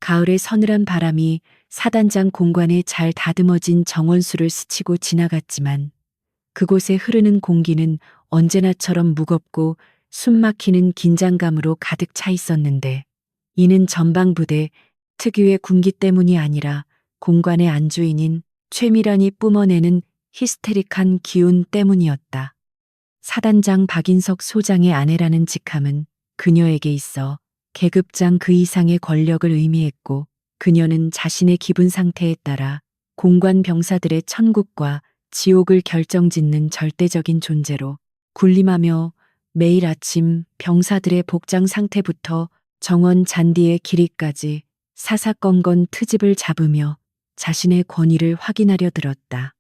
가을의 서늘한 바람이 사단장 공관에 잘 다듬어진 정원수를 스치고 지나갔지만 그곳에 흐르는 공기는 언제나처럼 무겁고 숨막히는 긴장감으로 가득 차 있었는데 이는 전방부대 특유의 군기 때문이 아니라 공관의 안주인인 최미란이 뿜어내는 히스테릭한 기운 때문이었다. 사단장 박인석 소장의 아내라는 직함은 그녀에게 있어 계급장 그 이상의 권력을 의미했고 그녀는 자신의 기분 상태에 따라 공관 병사들의 천국과 지옥을 결정짓는 절대적인 존재로 군림하며 매일 아침 병사들의 복장 상태부터 정원 잔디의 길이까지 사사건건 트집을 잡으며 자신의 권위를 확인하려 들었다.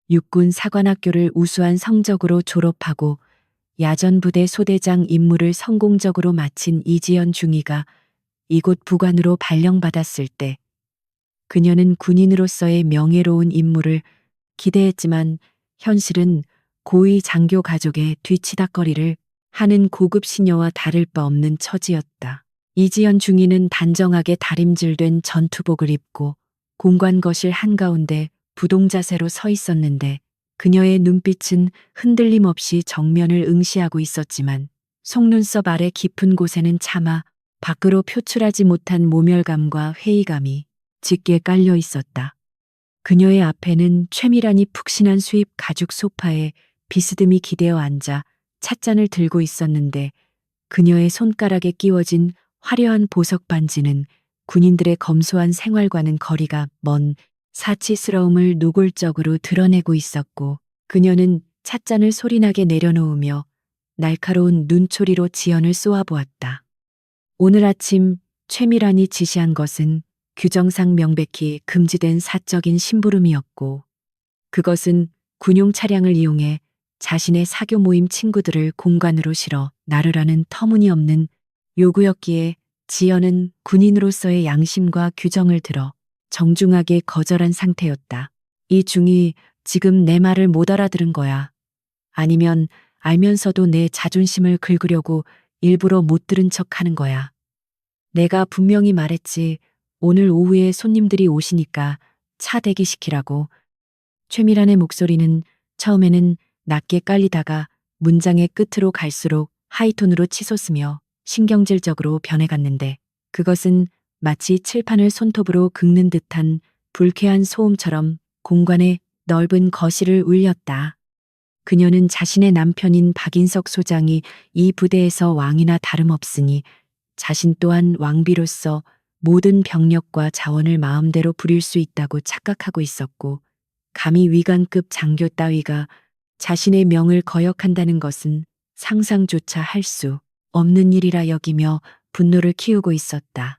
육군 사관학교를 우수한 성적으로 졸업하고 야전부대 소대장 임무를 성공적으로 마친 이지연 중위가 이곳 부관으로 발령받았을 때 그녀는 군인으로서의 명예로운 임무를 기대했지만 현실은 고위 장교 가족의 뒤치다꺼리를 하는 고급 시녀와 다를 바 없는 처지였다. 이지연 중위는 단정하게 다림질된 전투복을 입고 공관 거실 한가운데 부동자세로 서 있었는데 그녀의 눈빛은 흔들림 없이 정면을 응시하고 있었지만 속눈썹 아래 깊은 곳에는 차마 밖으로 표출하지 못한 모멸감과 회의감이 짙게 깔려 있었다. 그녀의 앞에는 최미란이 푹신한 수입 가죽 소파에 비스듬히 기대어 앉아 찻잔을 들고 있었는데 그녀의 손가락에 끼워진 화려한 보석 반지는 군인들의 검소한 생활과는 거리가 먼 사치스러움을 노골적으로 드러내고 있었고 그녀는 찻잔을 소리나게 내려놓으며 날카로운 눈초리로 지연을 쏘아보았다. 오늘 아침 최미란이 지시한 것은 규정상 명백히 금지된 사적인 심부름이었고 그것은 군용 차량을 이용해 자신의 사교 모임 친구들을 공관으로 실어 나르라는 터무니없는 요구였기에 지연은 군인으로서의 양심과 규정을 들어 정중하게 거절한 상태였다. 이 중이 지금 내 말을 못 알아들은 거야. 아니면 알면서도 내 자존심을 긁으려고 일부러 못 들은 척 하는 거야. 내가 분명히 말했지. 오늘 오후에 손님들이 오시니까 차 대기시키라고. 최미란의 목소리는 처음에는 낮게 깔리다가 문장의 끝으로 갈수록 하이톤으로 치솟으며 신경질적으로 변해갔는데 그것은 마치 칠판을 손톱으로 긁는 듯한 불쾌한 소음처럼 공관의 넓은 거실을 울렸다. 그녀는 자신의 남편인 박인석 소장이 이 부대에서 왕이나 다름없으니 자신 또한 왕비로서 모든 병력과 자원을 마음대로 부릴 수 있다고 착각하고 있었고 감히 위관급 장교 따위가 자신의 명을 거역한다는 것은 상상조차 할 수 없는 일이라 여기며 분노를 키우고 있었다.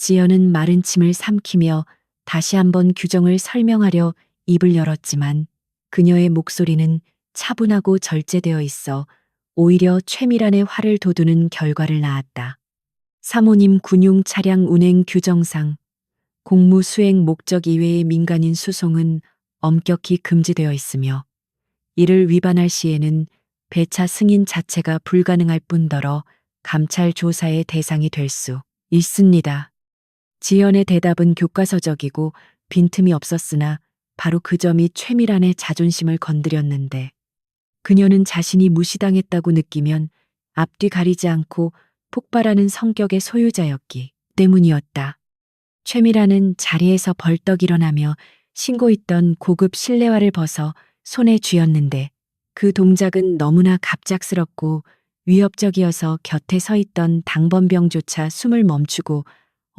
지연은 마른 침을 삼키며 다시 한번 규정을 설명하려 입을 열었지만 그녀의 목소리는 차분하고 절제되어 있어 오히려 최미란의 화를 돋우는 결과를 낳았다. 사모님 군용 차량 운행 규정상 공무 수행 목적 이외의 민간인 수송은 엄격히 금지되어 있으며 이를 위반할 시에는 배차 승인 자체가 불가능할 뿐더러 감찰 조사의 대상이 될 수 있습니다. 지연의 대답은 교과서적이고 빈틈이 없었으나 바로 그 점이 최미란의 자존심을 건드렸는데 그녀는 자신이 무시당했다고 느끼면 앞뒤 가리지 않고 폭발하는 성격의 소유자였기 때문이었다. 최미란은 자리에서 벌떡 일어나며 신고 있던 고급 실내화를 벗어 손에 쥐었는데 그 동작은 너무나 갑작스럽고 위협적이어서 곁에 서 있던 당번병조차 숨을 멈추고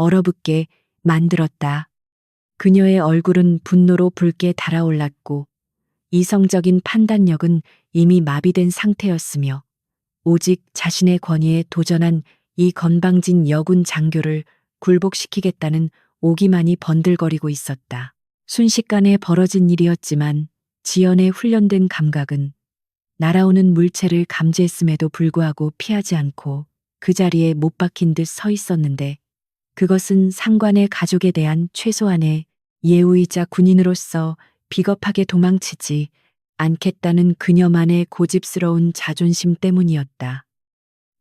얼어붙게 만들었다. 그녀의 얼굴은 분노로 붉게 달아올랐고 이성적인 판단력은 이미 마비된 상태였으며 오직 자신의 권위에 도전한 이 건방진 여군 장교를 굴복시키겠다는 오기만이 번들거리고 있었다. 순식간에 벌어진 일이었지만 지연의 훈련된 감각은 날아오는 물체를 감지했음에도 불구하고 피하지 않고 그 자리에 못 박힌 듯 서 있었는데 그것은 상관의 가족에 대한 최소한의 예우이자 군인으로서 비겁하게 도망치지 않겠다는 그녀만의 고집스러운 자존심 때문이었다.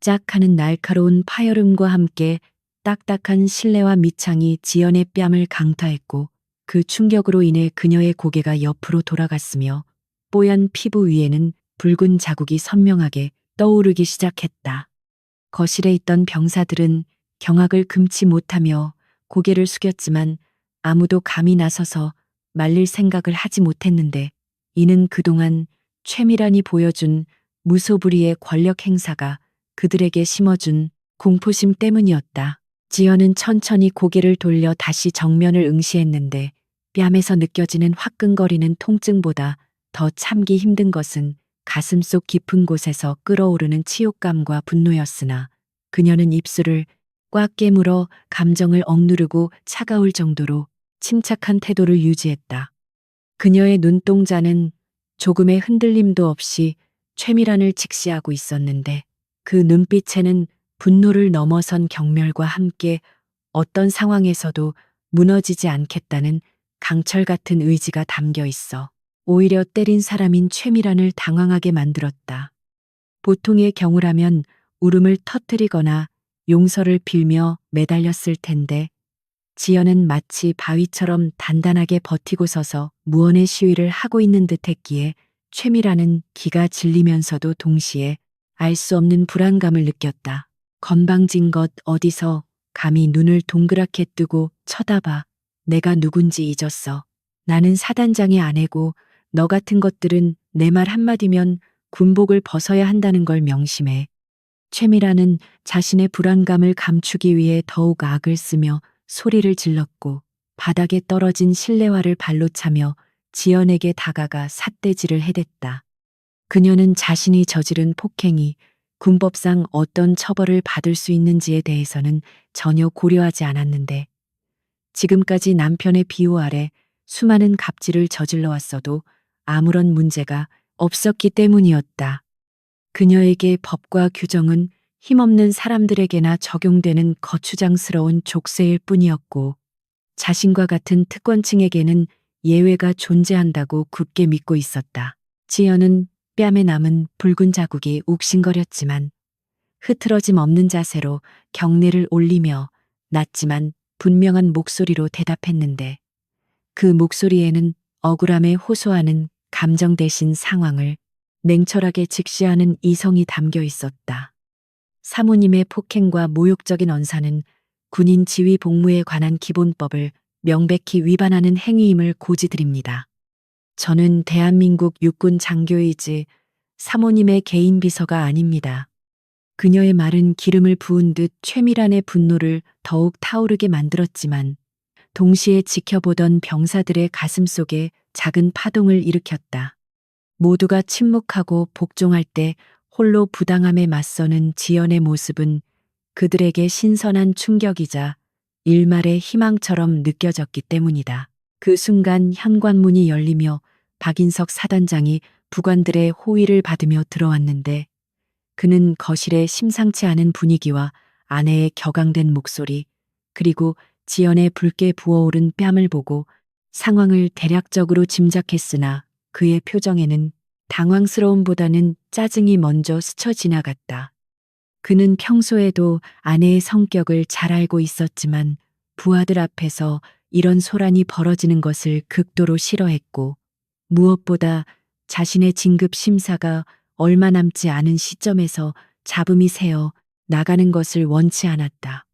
짝 하는 날카로운 파열음과 함께 딱딱한 실내화 밑창이 지연의 뺨을 강타했고 그 충격으로 인해 그녀의 고개가 옆으로 돌아갔으며 뽀얀 피부 위에는 붉은 자국이 선명하게 떠오르기 시작했다. 거실에 있던 병사들은 경악을 금치 못하며 고개를 숙였지만 아무도 감히 나서서 말릴 생각을 하지 못했는데 이는 그동안 최미란이 보여준 무소불위의 권력 행사가 그들에게 심어준 공포심 때문이었다. 지연은 천천히 고개를 돌려 다시 정면을 응시했는데 뺨에서 느껴지는 화끈거리는 통증보다 더 참기 힘든 것은 가슴속 깊은 곳에서 끓어오르는 치욕감과 분노였으나 그녀는 입술을 꽉 깨물어 감정을 억누르고 차가울 정도로 침착한 태도를 유지했다. 그녀의 눈동자는 조금의 흔들림도 없이 최미란을 직시하고 있었는데 그 눈빛에는 분노를 넘어선 경멸과 함께 어떤 상황에서도 무너지지 않겠다는 강철 같은 의지가 담겨 있어 오히려 때린 사람인 최미란을 당황하게 만들었다. 보통의 경우라면 울음을 터뜨리거나 용서를 빌며 매달렸을 텐데 지연은 마치 바위처럼 단단하게 버티고 서서 무언의 시위를 하고 있는 듯 했기에 최미란은 기가 질리면서도 동시에 알 수 없는 불안감을 느꼈다. 건방진 것 어디서 감히 눈을 동그랗게 뜨고 쳐다봐. 내가 누군지 잊었어. 나는 사단장의 아내고 너 같은 것들은 내 말 한마디면 군복을 벗어야 한다는 걸 명심해. 최미란은 자신의 불안감을 감추기 위해 더욱 악을 쓰며 소리를 질렀고 바닥에 떨어진 실내화를 발로 차며 지연에게 다가가 삿대질을 해댔다. 그녀는 자신이 저지른 폭행이 군법상 어떤 처벌을 받을 수 있는지에 대해서는 전혀 고려하지 않았는데 지금까지 남편의 비호 아래 수많은 갑질을 저질러 왔어도 아무런 문제가 없었기 때문이었다. 그녀에게 법과 규정은 힘없는 사람들에게나 적용되는 거추장스러운 족쇄일 뿐이었고 자신과 같은 특권층에게는 예외가 존재한다고 굳게 믿고 있었다. 지연은 뺨에 남은 붉은 자국이 욱신거렸지만 흐트러짐 없는 자세로 경례를 올리며 낮지만 분명한 목소리로 대답했는데 그 목소리에는 억울함에 호소하는 감정 대신 상황을 냉철하게 직시하는 이성이 담겨 있었다. 사모님의 폭행과 모욕적인 언사는 군인 지휘 복무에 관한 기본법을 명백히 위반하는 행위임을 고지드립니다. 저는 대한민국 육군 장교이지 사모님의 개인 비서가 아닙니다. 그녀의 말은 기름을 부은 듯 최미란의 분노를 더욱 타오르게 만들었지만 동시에 지켜보던 병사들의 가슴 속에 작은 파동을 일으켰다. 모두가 침묵하고 복종할 때 홀로 부당함에 맞서는 지연의 모습은 그들에게 신선한 충격이자 일말의 희망처럼 느껴졌기 때문이다. 그 순간 현관문이 열리며 박인석 사단장이 부관들의 호의를 받으며 들어왔는데 그는 거실의 심상치 않은 분위기와 아내의 격앙된 목소리 그리고 지연의 붉게 부어오른 뺨을 보고 상황을 대략적으로 짐작했으나 그의 표정에는 당황스러움보다는 짜증이 먼저 스쳐 지나갔다. 그는 평소에도 아내의 성격을 잘 알고 있었지만 부하들 앞에서 이런 소란이 벌어지는 것을 극도로 싫어했고 무엇보다 자신의 진급 심사가 얼마 남지 않은 시점에서 잡음이 새어 나가는 것을 원치 않았다.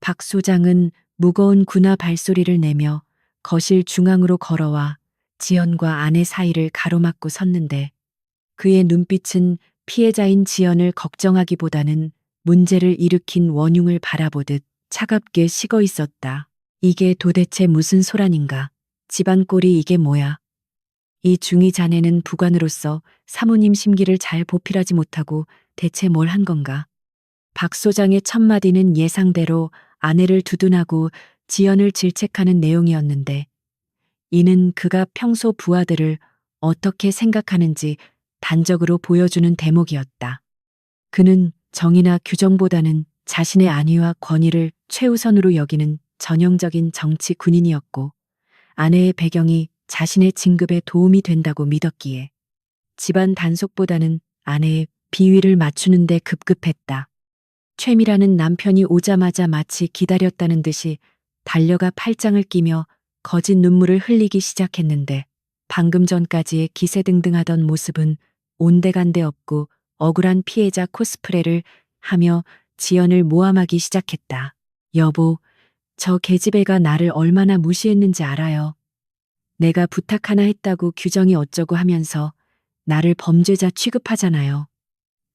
박 소장은 무거운 군화 발소리를 내며 거실 중앙으로 걸어와 지연과 아내 사이를 가로막고 섰는데 그의 눈빛은 피해자인 지연을 걱정하기보다는 문제를 일으킨 원흉을 바라보듯 차갑게 식어 있었다. 이게 도대체 무슨 소란인가? 집안 꼴이 이게 뭐야? 이 중이 자네는 부관으로서 사모님 심기를 잘 보필하지 못하고 대체 뭘 한 건가? 박 소장의 첫마디는 예상대로 아내를 두둔하고 지연을 질책하는 내용이었는데 이는 그가 평소 부하들을 어떻게 생각하는지 단적으로 보여주는 대목이었다. 그는 정의나 규정보다는 자신의 안위와 권위를 최우선으로 여기는 전형적인 정치 군인이었고 아내의 배경이 자신의 진급에 도움이 된다고 믿었기에 집안 단속보다는 아내의 비위를 맞추는 데 급급했다. 최미라는 남편이 오자마자 마치 기다렸다는 듯이 달려가 팔짱을 끼며 거짓 눈물을 흘리기 시작했는데 방금 전까지의 기세등등하던 모습은 온데간데 없고 억울한 피해자 코스프레를 하며 지연을 모함하기 시작했다. 여보, 저 계집애가 나를 얼마나 무시했는지 알아요. 내가 부탁 하나 했다고 규정이 어쩌고 하면서 나를 범죄자 취급하잖아요.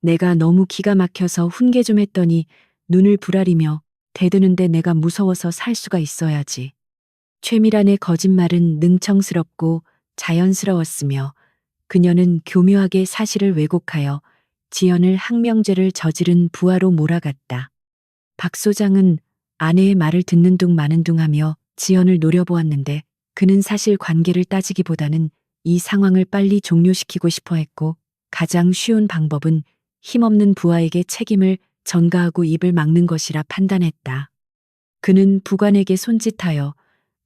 내가 너무 기가 막혀서 훈계 좀 했더니 눈을 부라리며 대드는데 내가 무서워서 살 수가 있어야지. 최미란의 거짓말은 능청스럽고 자연스러웠으며 그녀는 교묘하게 사실을 왜곡하여 지연을 항명죄를 저지른 부하로 몰아갔다. 박 소장은 아내의 말을 듣는 둥 마는 둥 하며 지연을 노려보았는데 그는 사실 관계를 따지기보다는 이 상황을 빨리 종료시키고 싶어 했고 가장 쉬운 방법은 힘없는 부하에게 책임을 전가하고 입을 막는 것이라 판단했다. 그는 부관에게 손짓하여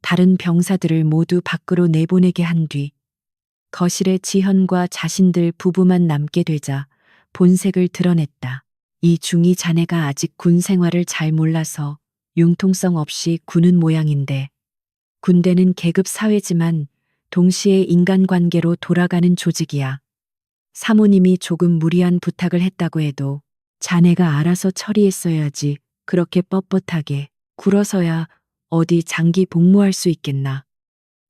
다른 병사들을 모두 밖으로 내보내게 한 뒤 거실에 지현과 자신들 부부만 남게 되자 본색을 드러냈다. 이 중이 자네가 아직 군 생활을 잘 몰라서 융통성 없이 구는 모양인데 군대는 계급 사회지만 동시에 인간관계로 돌아가는 조직이야. 사모님이 조금 무리한 부탁을 했다고 해도 자네가 알아서 처리했어야지 그렇게 뻣뻣하게 굴어서야 어디 장기 복무할 수 있겠나.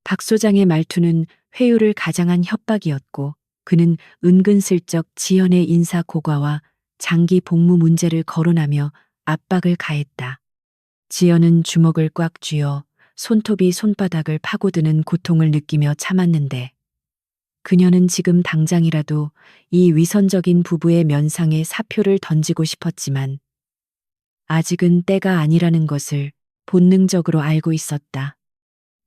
박 소장의 말투는 회유를 가장한 협박이었고 그는 은근슬쩍 지연의 인사 고과와 장기 복무 문제를 거론하며 압박을 가했다. 지연은 주먹을 꽉 쥐어 손톱이 손바닥을 파고드는 고통을 느끼며 참았는데 그녀는 지금 당장이라도 이 위선적인 부부의 면상에 사표를 던지고 싶었지만 아직은 때가 아니라는 것을 본능적으로 알고 있었다.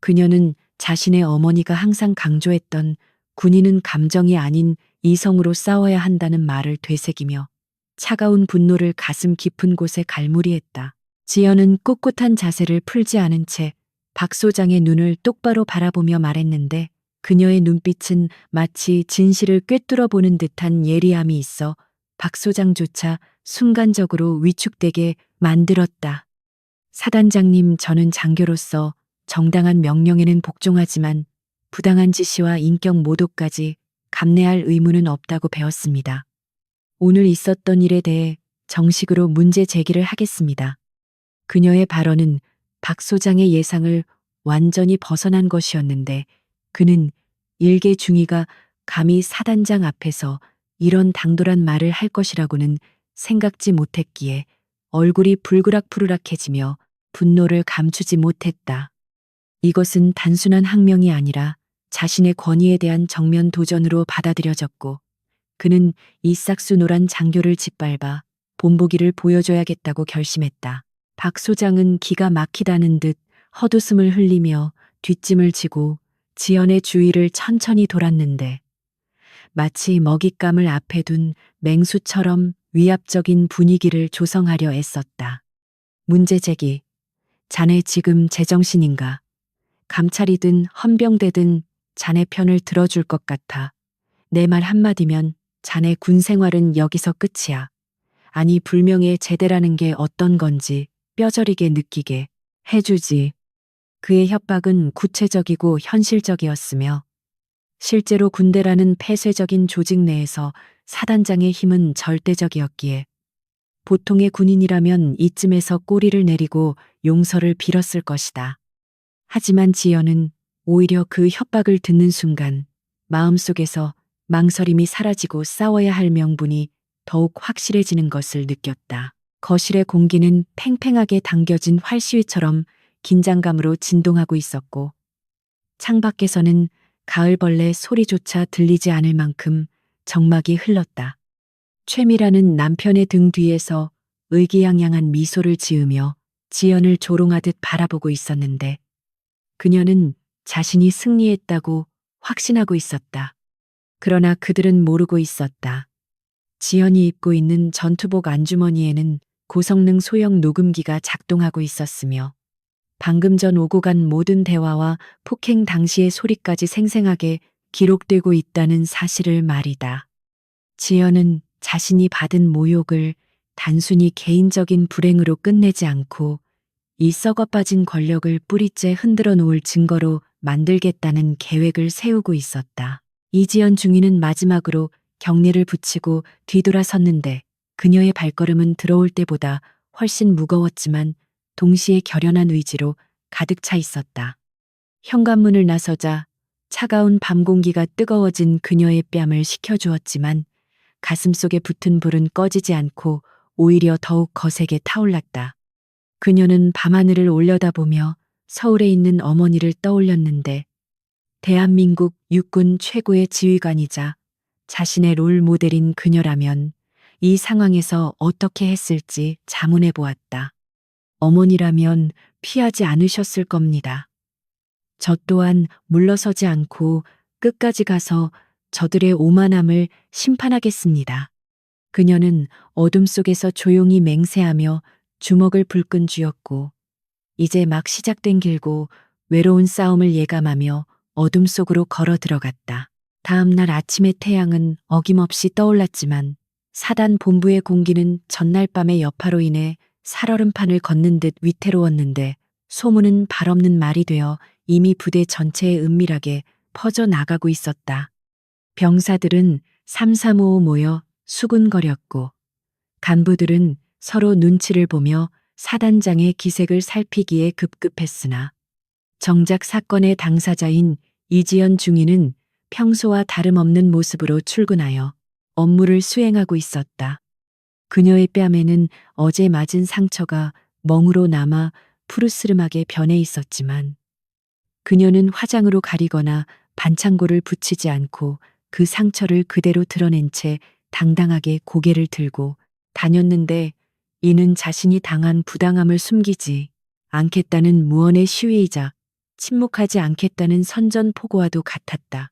그녀는 자신의 어머니가 항상 강조했던 군인은 감정이 아닌 이성으로 싸워야 한다는 말을 되새기며 차가운 분노를 가슴 깊은 곳에 갈무리했다. 지연은 꿋꿋한 자세를 풀지 않은 채 박 소장의 눈을 똑바로 바라보며 말했는데 그녀의 눈빛은 마치 진실을 꿰뚫어 보는 듯한 예리함이 있어 박 소장조차 순간적으로 위축되게 만들었다. 사단장님, 저는 장교로서 정당한 명령에는 복종하지만 부당한 지시와 인격 모독까지 감내할 의무는 없다고 배웠습니다. 오늘 있었던 일에 대해 정식으로 문제 제기를 하겠습니다. 그녀의 발언은 박 소장의 예상을 완전히 벗어난 것이었는데 그는 일개 중위가 감히 사단장 앞에서 이런 당돌한 말을 할 것이라고는 생각지 못했기에 얼굴이 불그락푸르락해지며 분노를 감추지 못했다. 이것은 단순한 항명이 아니라 자신의 권위에 대한 정면 도전으로 받아들여졌고 그는 이 싹수 노란 장교를 짓밟아 본보기를 보여줘야겠다고 결심했다. 박 소장은 기가 막히다는 듯 헛웃음을 흘리며 뒷짐을 지고 지연의 주위를 천천히 돌았는데 마치 먹잇감을 앞에 둔 맹수처럼 위압적인 분위기를 조성하려 애썼다. 문제 제기. 자네 지금 제정신인가? 감찰이든 헌병대든 자네 편을 들어줄 것 같아. 내 말 한마디면 자네 군 생활은 여기서 끝이야. 아니 불명예 제대라는 게 어떤 건지 뼈저리게 느끼게 해주지. 그의 협박은 구체적이고 현실적이었으며 실제로 군대라는 폐쇄적인 조직 내에서 사단장의 힘은 절대적이었기에 보통의 군인이라면 이쯤에서 꼬리를 내리고 용서를 빌었을 것이다. 하지만 지연은 오히려 그 협박을 듣는 순간 마음속에서 망설임이 사라지고 싸워야 할 명분이 더욱 확실해지는 것을 느꼈다. 거실의 공기는 팽팽하게 당겨진 활시위처럼 긴장감으로 진동하고 있었고 창밖에서는 가을벌레 소리조차 들리지 않을 만큼 정막이 흘렀다. 최미라는 남편의 등 뒤에서 의기양양한 미소를 지으며 지연을 조롱하듯 바라보고 있었는데 그녀는 자신이 승리했다고 확신하고 있었다. 그러나 그들은 모르고 있었다. 지연이 입고 있는 전투복 안주머니에는 고성능 소형 녹음기가 작동하고 있었으며 방금 전 오고 간 모든 대화와 폭행 당시의 소리까지 생생하게 기록되고 있다는 사실을 말이다. 지연은 자신이 받은 모욕을 단순히 개인적인 불행으로 끝내지 않고 이 썩어빠진 권력을 뿌리째 흔들어 놓을 증거로 만들겠다는 계획을 세우고 있었다. 이지연 중위는 마지막으로 경례를 붙이고 뒤돌아섰는데 그녀의 발걸음은 들어올 때보다 훨씬 무거웠지만 동시에 결연한 의지로 가득 차 있었다. 현관문을 나서자 차가운 밤 공기가 뜨거워진 그녀의 뺨을 식혀주었지만 가슴속에 붙은 불은 꺼지지 않고 오히려 더욱 거세게 타올랐다. 그녀는 밤하늘을 올려다보며 서울에 있는 어머니를 떠올렸는데 대한민국 육군 최고의 지휘관이자 자신의 롤 모델인 그녀라면 이 상황에서 어떻게 했을지 자문해 보았다. 어머니라면 피하지 않으셨을 겁니다. 저 또한 물러서지 않고 끝까지 가서 저들의 오만함을 심판하겠습니다. 그녀는 어둠 속에서 조용히 맹세하며 주먹을 불끈 쥐었고 이제 막 시작된 길고 외로운 싸움을 예감하며 어둠 속으로 걸어 들어갔다. 다음 날 아침의 태양은 어김없이 떠올랐지만 사단 본부의 공기는 전날 밤의 여파로 인해 살얼음판을 걷는 듯 위태로웠는데 소문은 발없는 말이 되어 이미 부대 전체에 은밀하게 퍼져나가고 있었다. 병사들은 삼삼오오 모여 수군거렸고 간부들은 서로 눈치를 보며 사단장의 기색을 살피기에 급급했으나 정작 사건의 당사자인 이지연 중위는 평소와 다름없는 모습으로 출근하여 업무를 수행하고 있었다. 그녀의 뺨에는 어제 맞은 상처가 멍으로 남아 푸르스름하게 변해 있었지만 그녀는 화장으로 가리거나 반창고를 붙이지 않고 그 상처를 그대로 드러낸 채 당당하게 고개를 들고 다녔는데 이는 자신이 당한 부당함을 숨기지 않겠다는 무언의 시위이자 침묵하지 않겠다는 선전포고와도 같았다.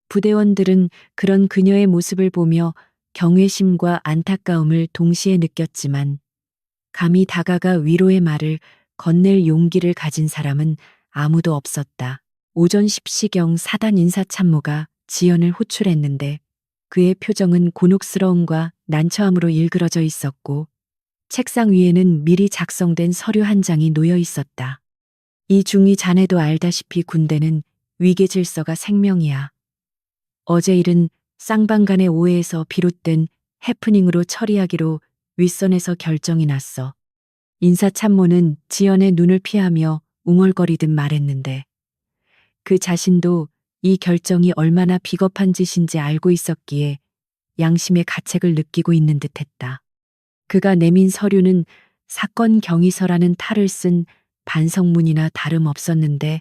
부대원들은 그런 그녀의 모습을 보며 경외심과 안타까움을 동시에 느꼈지만 감히 다가가 위로의 말을 건넬 용기를 가진 사람은 아무도 없었다. 오전 10시경 사단 인사참모가 지연을 호출했는데 그의 표정은 곤혹스러움과 난처함으로 일그러져 있었고 책상 위에는 미리 작성된 서류 한 장이 놓여 있었다. 이 중위 자네도 알다시피 군대는 위계 질서가 생명이야. 어제 일은 쌍방간의 오해에서 비롯된 해프닝으로 처리하기로 윗선에서 결정이 났어. 인사참모는 지연의 눈을 피하며 웅얼거리듯 말했는데 그 자신도 이 결정이 얼마나 비겁한 짓인지 알고 있었기에 양심의 가책을 느끼고 있는 듯했다. 그가 내민 서류는 사건 경위서라는 탈을 쓴 반성문이나 다름없었는데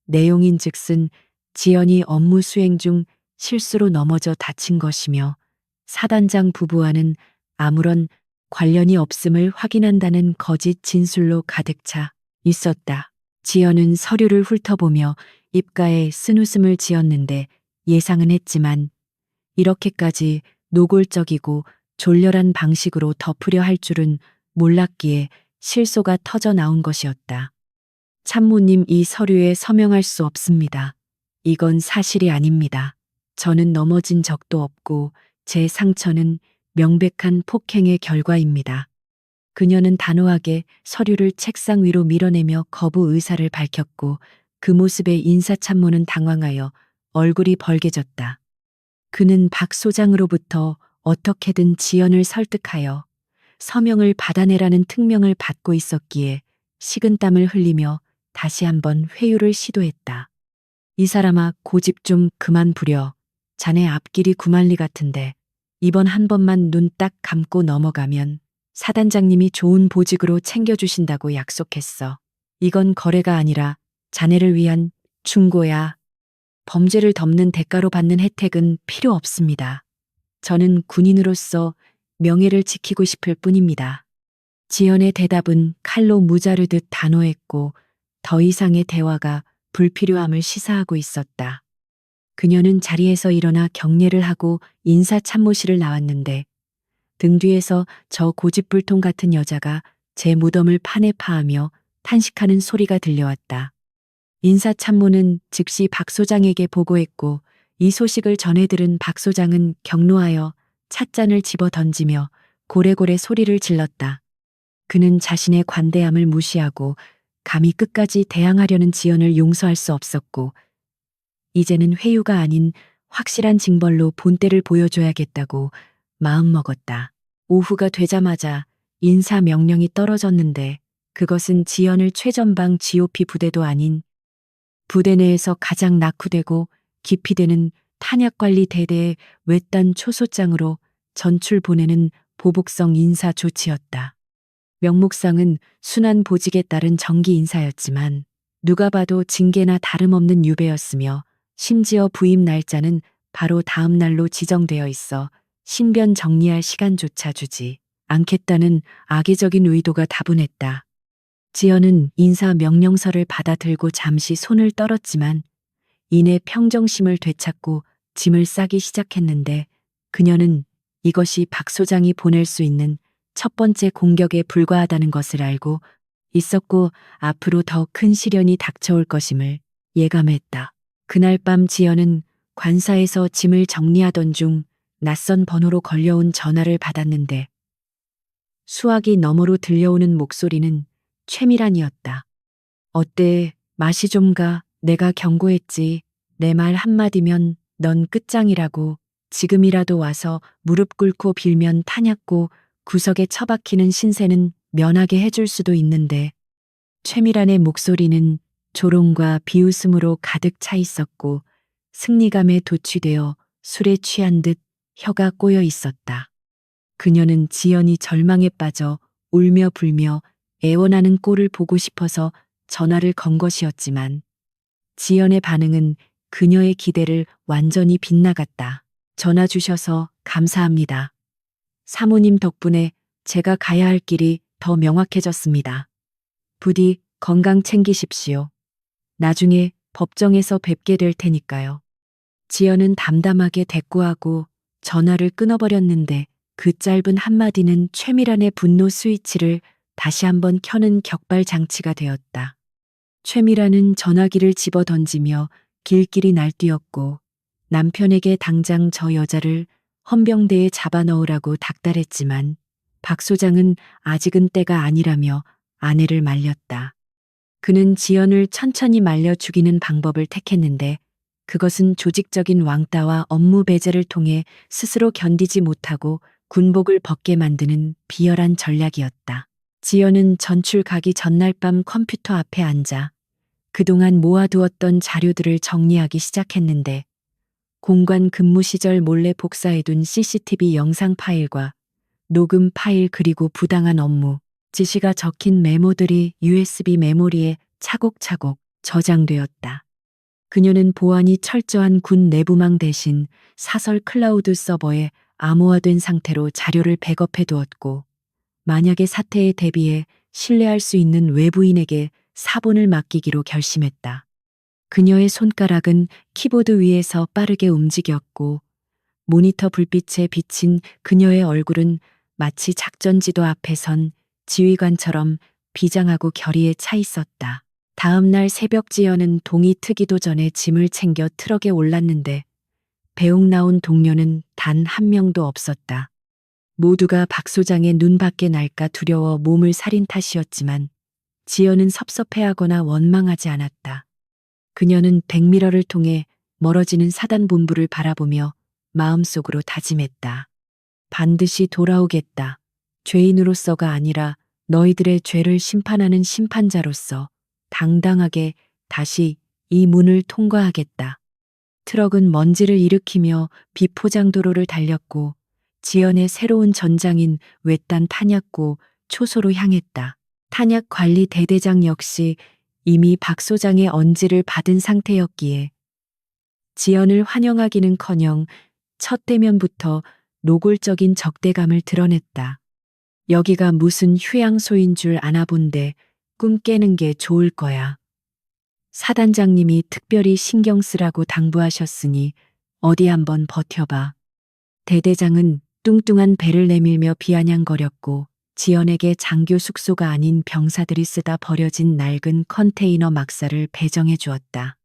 내용인즉슨 지연이 업무 수행 중 실수로 넘어져 다친 것이며 사단장 부부와는 아무런 관련이 없음을 확인한다는 거짓 진술로 가득 차 있었다. 지연은 서류를 훑어보며 입가에 쓴웃음을 지었는데 예상은 했지만 이렇게까지 노골적이고 졸렬한 방식으로 덮으려 할 줄은 몰랐기에 실소가 터져 나온 것이었다. 참모님, 이 서류에 서명할 수 없습니다. 이건 사실이 아닙니다. 저는 넘어진 적도 없고 제 상처는 명백한 폭행의 결과입니다. 그녀는 단호하게 서류를 책상 위로 밀어내며 거부 의사를 밝혔고 그 모습에 인사참모는 당황하여 얼굴이 벌개졌다. 그는 박 소장으로부터 어떻게든 지연을 설득하여 서명을 받아내라는 특명을 받고 있었기에 식은땀을 흘리며 다시 한번 회유를 시도했다. 이 사람아, 고집 좀 그만 부려. 자네 앞길이 구만리 같은데 이번 한 번만 눈 딱 감고 넘어가면 사단장님이 좋은 보직으로 챙겨주신다고 약속했어. 이건 거래가 아니라 자네를 위한 충고야. 범죄를 덮는 대가로 받는 혜택은 필요 없습니다. 저는 군인으로서 명예를 지키고 싶을 뿐입니다. 지연의 대답은 칼로 무자르듯 단호했고 더 이상의 대화가 불필요함을 시사하고 있었다. 그녀는 자리에서 일어나 경례를 하고 인사참모실을 나왔는데 등 뒤에서 저 고집불통 같은 여자가 제 무덤을 판에 파하며 탄식하는 소리가 들려왔다. 인사참모는 즉시 박 소장에게 보고했고 이 소식을 전해 들은 박 소장은 격노하여 찻잔을 집어 던지며 고래고래 소리를 질렀다. 그는 자신의 관대함을 무시하고 감히 끝까지 대항하려는 지연을 용서할 수 없었고, 이제는 회유가 아닌 확실한 징벌로 본때를 보여줘야겠다고 마음먹었다. 오후가 되자마자 인사 명령이 떨어졌는데, 그것은 지연을 최전방 GOP 부대도 아닌 부대 내에서 가장 낙후되고 깊이 되는 탄약관리 대대의 외딴 초소장으로 전출 보내는 보복성 인사 조치였다. 명목상은 순한 보직에 따른 정기 인사였지만 누가 봐도 징계나 다름없는 유배였으며, 심지어 부임 날짜는 바로 다음 날로 지정되어 있어 신변 정리할 시간조차 주지 않겠다는 악의적인 의도가 다분했다. 지연은 인사 명령서를 받아들고 잠시 손을 떨었지만 이내 평정심을 되찾고 짐을 싸기 시작했는데, 그녀는 이것이 박 소장이 보낼 수 있는 첫 번째 공격에 불과하다는 것을 알고 있었고, 앞으로 더 큰 시련이 닥쳐올 것임을 예감했다. 그날 밤 지연은 관사에서 짐을 정리하던 중 낯선 번호로 걸려온 전화를 받았는데, 수화기 너머로 들려오는 목소리는 최미란이었다. 어때? 맛이 좀 가. 내가 경고했지. 내 말 한마디면 넌 끝장이라고. 지금이라도 와서 무릎 꿇고 빌면 타냐고. 구석에 처박히는 신세는 면하게 해줄 수도 있는데. 최미란의 목소리는 조롱과 비웃음으로 가득 차 있었고, 승리감에 도취되어 술에 취한 듯 혀가 꼬여 있었다. 그녀는 지연이 절망에 빠져 울며 불며 애원하는 꼴을 보고 싶어서 전화를 건 것이었지만, 지연의 반응은 그녀의 기대를 완전히 빗나갔다. 전화 주셔서 감사합니다. 사모님 덕분에 제가 가야 할 길이 더 명확해졌습니다. 부디 건강 챙기십시오. 나중에 법정에서 뵙게 될 테니까요. 지연은 담담하게 대꾸하고 전화를 끊어버렸는데, 그 짧은 한마디는 최미란의 분노 스위치를 다시 한번 켜는 격발 장치가 되었다. 최미란은 전화기를 집어 던지며 길길이 날뛰었고, 남편에게 당장 저 여자를 헌병대에 잡아넣으라고 닥달했지만 박 소장은 아직은 때가 아니라며 아내를 말렸다. 그는 지연을 천천히 말려 죽이는 방법을 택했는데, 그것은 조직적인 왕따와 업무 배제를 통해 스스로 견디지 못하고 군복을 벗게 만드는 비열한 전략이었다. 지연은 전출 가기 전날 밤 컴퓨터 앞에 앉아 그동안 모아두었던 자료들을 정리하기 시작했는데, 공관 근무 시절 몰래 복사해둔 CCTV 영상 파일과 녹음 파일, 그리고 부당한 업무 지시가 적힌 메모들이 USB 메모리에 차곡차곡 저장되었다. 그녀는 보안이 철저한 군 내부망 대신 사설 클라우드 서버에 암호화된 상태로 자료를 백업해 두었고, 만약의 사태에 대비해 신뢰할 수 있는 외부인에게 사본을 맡기기로 결심했다. 그녀의 손가락은 키보드 위에서 빠르게 움직였고, 모니터 불빛에 비친 그녀의 얼굴은 마치 작전지도 앞에 선 지휘관처럼 비장하고 결의에 차 있었다. 다음 날 새벽 지연은 동이 트기도 전에 짐을 챙겨 트럭에 올랐는데, 배웅 나온 동료는 단 한 명도 없었다. 모두가 박 소장의 눈밖에 날까 두려워 몸을 사린 탓이었지만 지연은 섭섭해하거나 원망하지 않았다. 그녀는 백미러를 통해 멀어지는 사단본부를 바라보며 마음속으로 다짐했다. 반드시 돌아오겠다. 죄인으로서가 아니라 너희들의 죄를 심판하는 심판자로서 당당하게 다시 이 문을 통과하겠다. 트럭은 먼지를 일으키며 비포장도로를 달렸고, 지연의 새로운 전장인 외딴 탄약고 초소로 향했다. 탄약관리 대대장 역시 이미 박 소장의 언지를 받은 상태였기에 지연을 환영하기는커녕 첫 대면부터 노골적인 적대감을 드러냈다. 여기가 무슨 휴양소인 줄 아나 본데 꿈 깨는 게 좋을 거야. 사단장님이 특별히 신경 쓰라고 당부하셨으니 어디 한번 버텨봐. 대대장은 뚱뚱한 배를 내밀며 비아냥거렸고, 지연에게 장교 숙소가 아닌 병사들이 쓰다 버려진 낡은 컨테이너 막사를 배정해 주었다.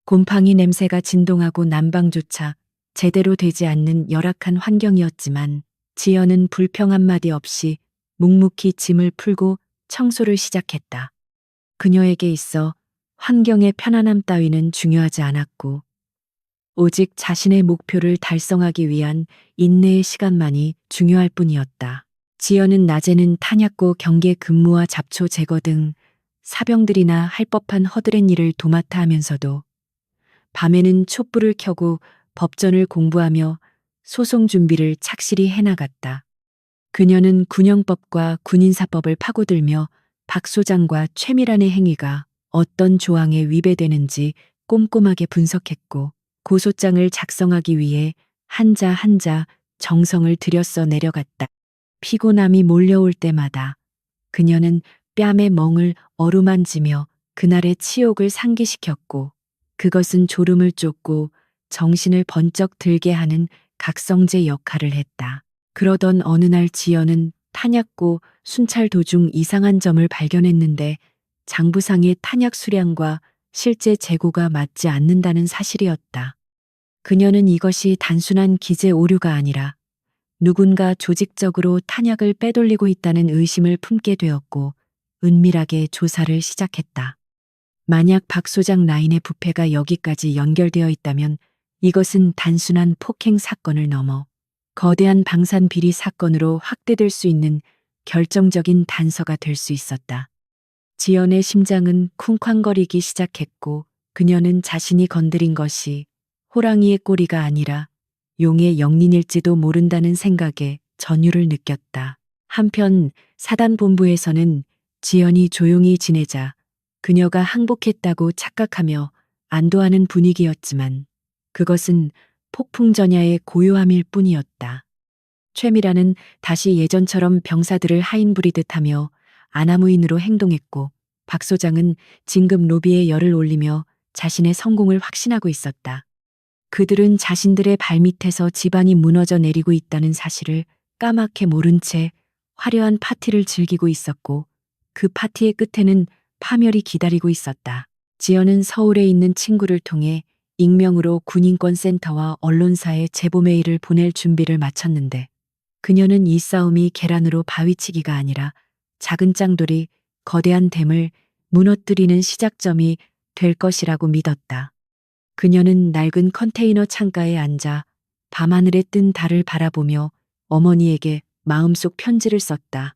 곰팡이 냄새가 진동하고 난방조차 제대로 되지 않는 열악한 환경이었지만 지연은 불평 한마디 없이 묵묵히 짐을 풀고 청소를 시작했다. 그녀에게 있어 환경의 편안함 따위는 중요하지 않았고, 오직 자신의 목표를 달성하기 위한 인내의 시간만이 중요할 뿐이었다. 지연은 낮에는 탄약고 경계 근무와 잡초 제거 등 사병들이나 할 법한 허드렛 일을 도맡아 하면서도 밤에는 촛불을 켜고 법전을 공부하며 소송 준비를 착실히 해나갔다. 그녀는 군형법과 군인사법을 파고들며 박 소장과 최미란의 행위가 어떤 조항에 위배되는지 꼼꼼하게 분석했고, 고소장을 작성하기 위해 한자 한자 정성을 들여 내려갔다. 피곤함이 몰려올 때마다 그녀는 뺨에 멍을 어루만지며 그날의 치욕을 상기시켰고, 그것은 졸음을 쫓고 정신을 번쩍 들게 하는 각성제 역할을 했다. 그러던 어느 날 지연은 탄약고 순찰 도중 이상한 점을 발견했는데, 장부상의 탄약 수량과 실제 재고가 맞지 않는다는 사실이었다. 그녀는 이것이 단순한 기재 오류가 아니라 누군가 조직적으로 탄약을 빼돌리고 있다는 의심을 품게 되었고, 은밀하게 조사를 시작했다. 만약 박 소장 라인의 부패가 여기까지 연결되어 있다면 이것은 단순한 폭행 사건을 넘어 거대한 방산 비리 사건으로 확대될 수 있는 결정적인 단서가 될 수 있었다. 지연의 심장은 쿵쾅거리기 시작했고, 그녀는 자신이 건드린 것이 호랑이의 꼬리가 아니라 용의 영린일지도 모른다는 생각에 전율을 느꼈다. 한편 사단본부에서는 지연이 조용히 지내자 그녀가 항복했다고 착각하며 안도하는 분위기였지만, 그것은 폭풍전야의 고요함일 뿐이었다. 최미라는 다시 예전처럼 병사들을 하인 부리듯 하며 아나무인으로 행동했고, 박 소장은 진급 로비에 열을 올리며 자신의 성공을 확신하고 있었다. 그들은 자신들의 발밑에서 집안이 무너져 내리고 있다는 사실을 까맣게 모른 채 화려한 파티를 즐기고 있었고, 그 파티의 끝에는 파멸이 기다리고 있었다. 지연은 서울에 있는 친구를 통해 익명으로 군인권센터와 언론사에 제보 메일을 보낼 준비를 마쳤는데, 그녀는 이 싸움이 계란으로 바위치기가 아니라 작은 짱돌이 거대한 댐을 무너뜨리는 시작점이 될 것이라고 믿었다. 그녀는 낡은 컨테이너 창가에 앉아 밤하늘에 뜬 달을 바라보며 어머니에게 마음속 편지를 썼다.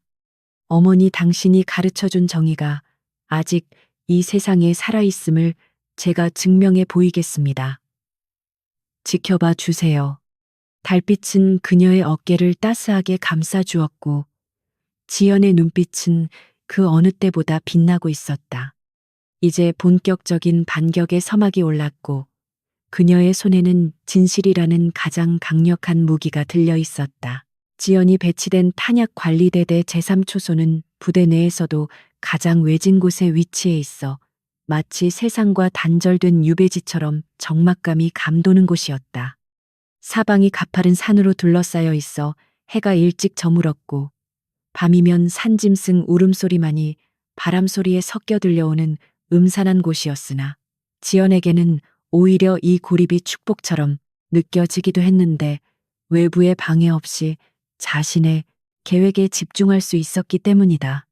어머니, 당신이 가르쳐준 정의가 아직 이 세상에 살아있음을 제가 증명해 보이겠습니다. 지켜봐 주세요. 달빛은 그녀의 어깨를 따스하게 감싸주었고, 지연의 눈빛은 그 어느 때보다 빛나고 있었다. 이제 본격적인 반격의 서막이 올랐고, 그녀의 손에는 진실이라는 가장 강력한 무기가 들려 있었다. 지연이 배치된 탄약관리대대 제3초소는 부대 내에서도 가장 외진 곳에 위치해 있어 마치 세상과 단절된 유배지처럼 적막감이 감도는 곳이었다. 사방이 가파른 산으로 둘러싸여 있어 해가 일찍 저물었고, 밤이면 산짐승 울음소리만이 바람소리에 섞여 들려오는 음산한 곳이었으나, 지연에게는 오히려 이 고립이 축복처럼 느껴지기도 했는데, 외부의 방해 없이 자신의 계획에 집중할 수 있었기 때문이다.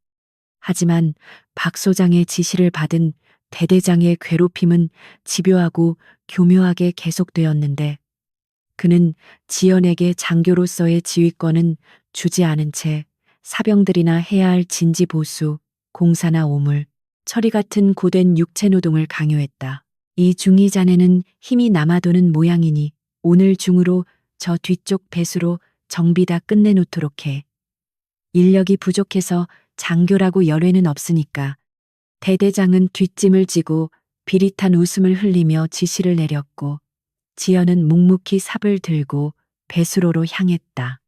하지만 박 소장의 지시를 받은 대대장의 괴롭힘은 집요하고 교묘하게 계속되었는데, 그는 지연에게 장교로서의 지휘권은 주지 않은 채 사병들이나 해야 할 진지 보수, 공사나 오물, 처리 같은 고된 육체 노동을 강요했다. 이 중위자네는 힘이 남아도는 모양이니 오늘 중으로 저 뒤쪽 배수로 정비 다 끝내놓도록 해. 인력이 부족해서 장교라고 열외는 없으니까. 대대장은 뒷짐을 지고 비릿한 웃음을 흘리며 지시를 내렸고, 지연은 묵묵히 삽을 들고 배수로로 향했다.